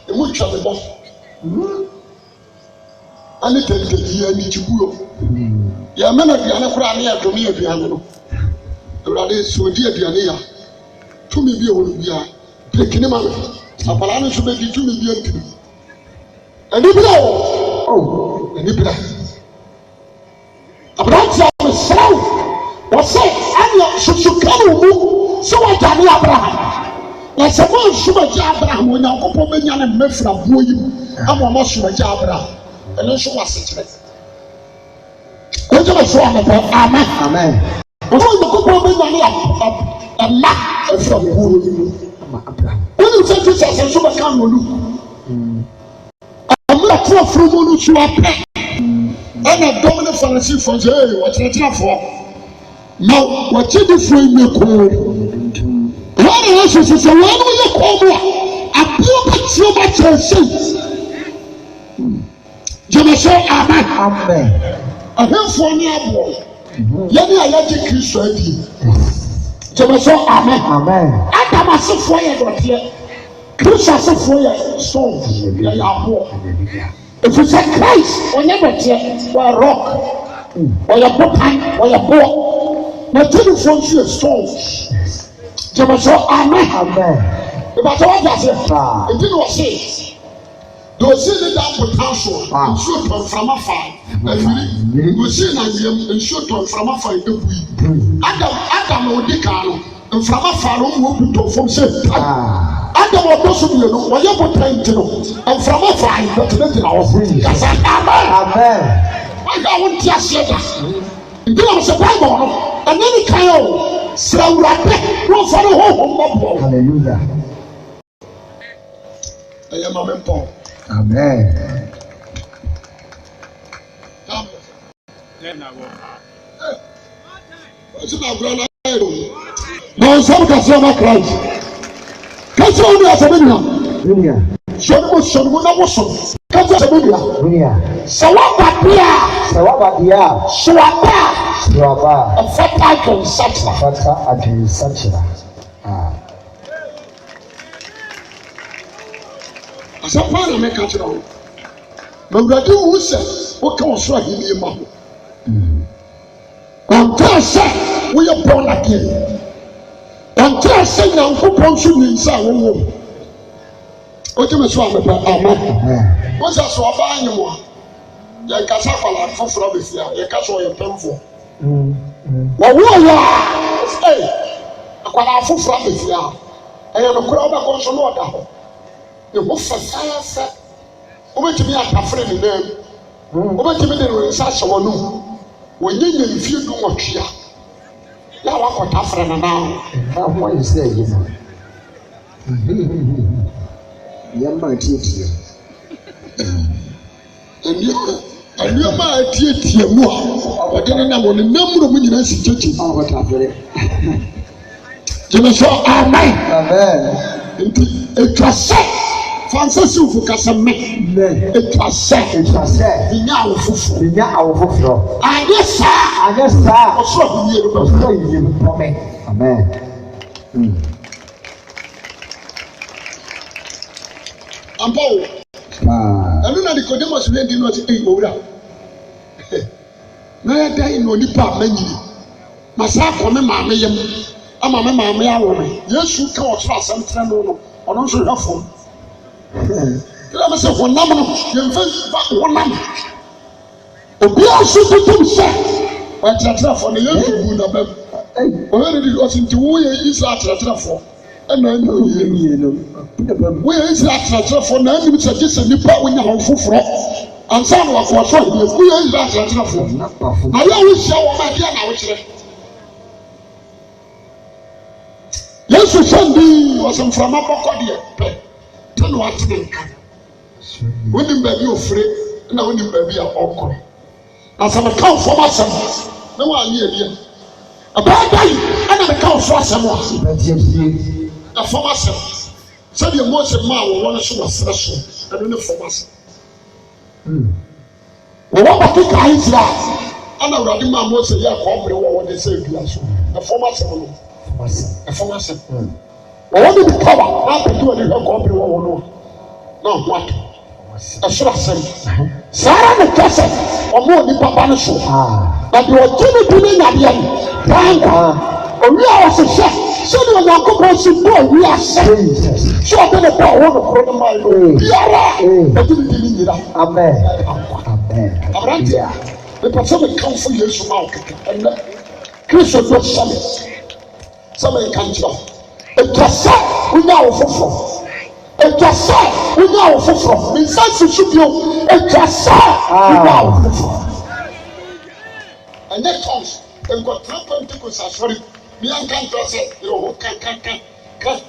A: emu twa me bɔ ane tɛntɛnti ani kyibuo yɛmɛ na aduane koraa ne yɛdome aduane no awurade sɛ ɔdi aduane ya tumi bi ɛwɔ no biara pekini ma no akwalaa no nso bɛdi tumi bi antiri ani bira wɔ ani bira aberanteɛ a mesrɛ wo wɔsɛ ɛneɛ susuka no mu sɛ wɔgyane abraham na sɛ moansom agye abraham onyankopɔn bɛnya ne mmɛfiri aboɔ yi mu ama ɔmɔsom agye abraham ɛno nso wɔ asekyerɛ wogyeme so amepɛ amen ɔsɛ onyankopɔn bɛnya ne ɛma afiri aboɔ yi mu wonim sɛ jesus nso bɛka no lu ɔmmerɛ to afiri mu no so apɛ ɛna dɔm ne farisifoɔ sɛ wɔkyerɛkyerɛfoɔ na wɔkyɛdifoɔ yi nyɛ kɔɔ wɔn na wɔhyehyɛ sɛ wɔn no yɛ kɔɔ mu a aboɔ bɛkyerɛ mu akyerɛ sei gyeme sɛ amen ahemfoɔ ne aboɔ yɛne a yɛgye kristo adi gyeme sɛ amen adam asefoɔ yɛ dɔteɛ kristo asefoɔ yɛ stone yɛyɛ aboɔ ɛfiri sɛ christ ɔnyɛ dɔteɛ wɔyɛ rock ɔyɛ botan ɔyɛ boɔ na tenifoɔ nso yɛ stone gyeme sɛ amen ìbàtà wọ́n jà sẹ́ èdè ni wọ́n sè dòsí ni dá botan so nsuo tó nframa fa ẹfiri dòsí na yẹm nsuo tó nframa fa ebu yi adam na odi kan no nframa fa no wọ́n bu tó fam sẹ́ adam ọdọ so mienu wọ́n yẹ botan ti no nframa fa yi bẹ̀tẹ̀ ti na wọ́n fún yìí kasa amen wọ́n yà wọ́n ti aseɛ da ìdí na wọ́n sɛ báyìí bọ̀ no ɛnɛ ni kan yɛ o sɛwurade wọ́n fɔ ne hóhó mbɔ bọ̀
B: hallelujah
A: ɛyɛ maame mpɔ.
B: Amen.
A: Nonsense kasi ọmọ Christ. Kasi ọmọ yà sẹ́mi nìyà. Sọ́ni mo náà wò sọ. Kasi sẹ́mi nìyà. Sẹ́wọ́n bàbíà. Sùwàbà. Ẹ̀fọ́tà àjùnsátìrà. Asapa na meka kyerɛ wo na awurade wu sɛ woka wɔ soro ahenni ma ho ɔntaa sɛ woyɛ born again ɔntaa sɛ nyankopɔn nso nyinsa a wowɔ mu wogye me so a mepɛ amen wo sɛ so ɔbaa nye mu a yɛnkasa akwalaa foforɔ bɛsi a yɛka so ɔyɛ mpɛmfoɔ wɔwoɔyɛ a akwalaa foforɔ bɛsi a ɛyɛ nokora wobɛkɔ nso na ɔda hɔ ehu fɛfɛɛfɛ wobɛtumi atafere ne nan wobɛtumi de ne nsa ahyɛ wɔn mu wɔnyɛ nyamfie du nwɔtwea na wakɔ tafere ne nan
B: aho ayɛ sɛ ɛyɛ no yɛmma atietie
A: nneɛma a atietie mu a wɔde ne nam wɔne nam mu nyinaa si kyekye
B: ɔwɔ tafere
A: gyeme sɛ amen nti atwa sɛ Francis ufu kasame. Etwase. Binya awofofo. Ayesa. Oso biye no.
B: Amen.
A: Ampo. Anu na Nicodemus we ndi no ti owura. Na ya dai no nipa manyini. Masa akome maame yam. Ama me maame awo me. Yesu ka osoro asem tire no ono nso hwafo. Kila me se honam no yemfa honam. Obi aso tutum se. Wa tratra no Yesu bu na bam. Oye ni osinti wo ye Israel tratra fo. Na no ye no. Wo ye Israel tratra na anim se gese nipa wonya ho foforo. Ansa no akọ so ye wo ye Israel tratra fo. Na ya wo hia wo ma dia na wo kire. Yesu sendi wasem frama bokọ de pe. Tano atene nka. Woni mbabi ofre na woni mbabi a okọ. Asem ka fo ma sem. Na wa ani elia. Abadai ana me ka fo asem wa. Na fo ma sem. Sabi Mose ma wo won so wasere so. Ado ne fo ma sem. Wo ba ka Israel. Ana urade ma Mose ya ko omre wo wo de se dua so. Na fo ma sem no. Information. What did the power? How to do it? No. What? A short sense. Sarah the person, or more than Papa show. But you are doing it at the end. Thank God. We are a chef. So you are not going to go. We are saved. So I'm going to power of the mind. We are. Amen. Amen. The person come for you to mouth. And Christian not summit. Somebody can tell. It was said, we know for. It was said, we know for. In sense, it should be. It was said, we know for. And that comes, and got 3 Pentecost, sorry. Me and can't say, you can't. You can't.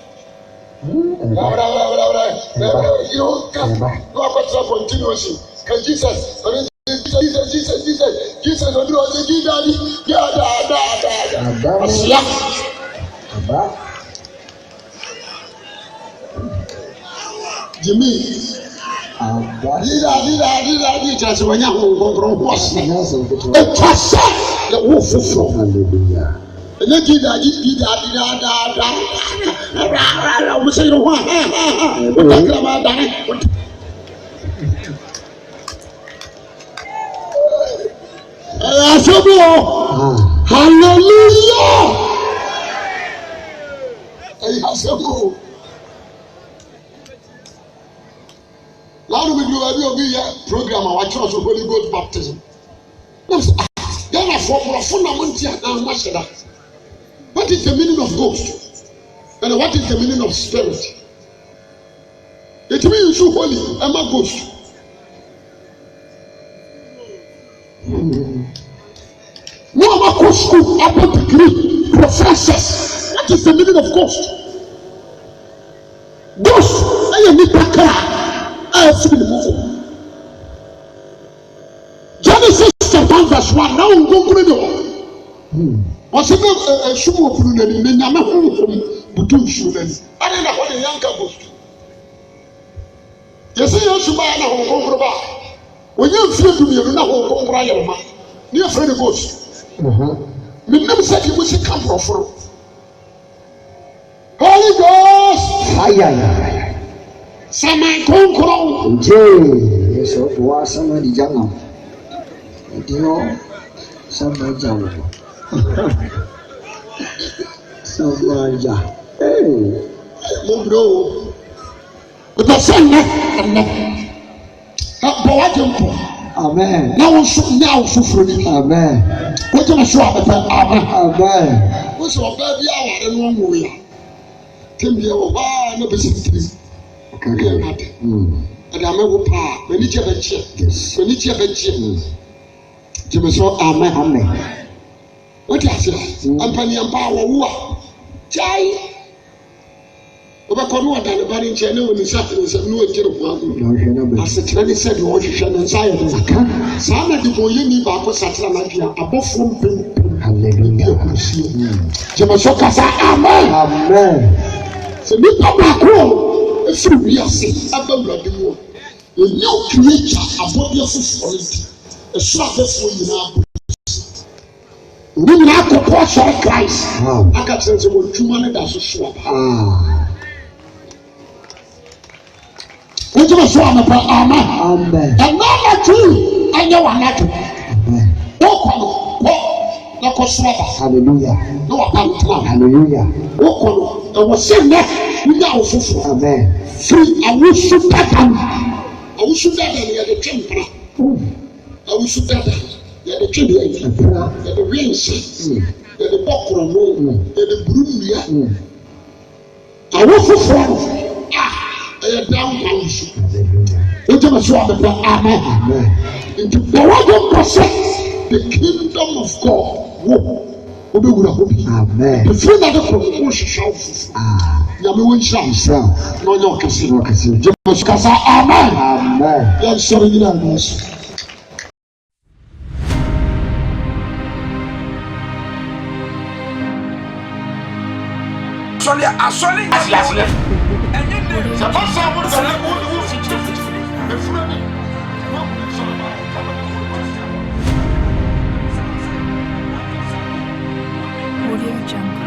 A: No, I got continuously. Can Jesus, Jesus, Jimmy, just when you go was the wolf from hallelujah. And then did hallelujah. Now we do a program our church of Holy Ghost baptism. Then I for fundamental what is the meaning of ghost? And what is the meaning of spirit? It means you holy, I'm a ghost. No, I'm a ghost school, I'm a degree, professors. What is the meaning of ghost? Ghost, I am a Genesis chapter verse 1. Now we go through the what's it? A shoe of Lunani, Nana home, Butu Shulani. I don't know what a young couple. You see, you should buy a home. When you feel to me, you know, home, you're afraid of ghosts. We never said you wish to come from Holy Ghost. Sama konkrong.
B: Yes, wa sama di jangan. Dia sama jauh. Sama aja.
A: Bro. Betul sana. Bawa jemput.
B: Amen.
A: Now suffer.
B: Amen.
A: What you show up? Amen.
B: Amen.
A: What's your baby hour and one way? Can be over no business. And I'm a pa, when it's a bench, when it's a bench. Jimmy saw Amen. What I said, I'm penny and power. Jai. Over Cornwall, and the Barry Channel, when the Saturday was a new general. As the training said, you want to share the science. Some of the boy you need back for Saturday, above from hallelujah. Jimmy saw Casa Amen. Amen. So, you come back home. efiri wiase aba wurade mu a new creature abɔdeɛ foforɔ nti ɛsoro abɛfoɔ nyinaa bɔ ne nyinaa kɔkɔ asɔre Christ aka kyerɛ sɛ wɔdwuma no da so so aba wogyina so amepɛ amen ɛna anadwo anyɛ w'anadwo wokɔ no kɔ na kɔ so aba
B: hallelujah
A: na waba ntena
B: hallelujah
A: wokɔ no ɛwɔ sɛ nnɛ wonya wo foforɔ
B: amen
A: firi awosu dada no awosu dada no yɛde twe mpena awosu dada yɛde twe deɛ yɛde wense yɛde bɔ korɔno yɛde buru nnua awo foforɔ no ɛyɛ dan ma nsu wogyina so amepɛ amen nti bɔwɔde mpɔ sɛ the kingdom of God wo wobɛwura hɔ bi ɛfiri na de korɔ wo hyehyɛ wo foforɔ nyame wo nhyira na ɔnyɛ ɔkɛse gyina so kasa amen yɛnsɔre nyina na so
C: asɔre asiaseɛ ɛnyɛ ne sɛ ɔsɛ wo sɛ wo fitiri efura ni wo sɔrɔ ba
D: Audio Jungle.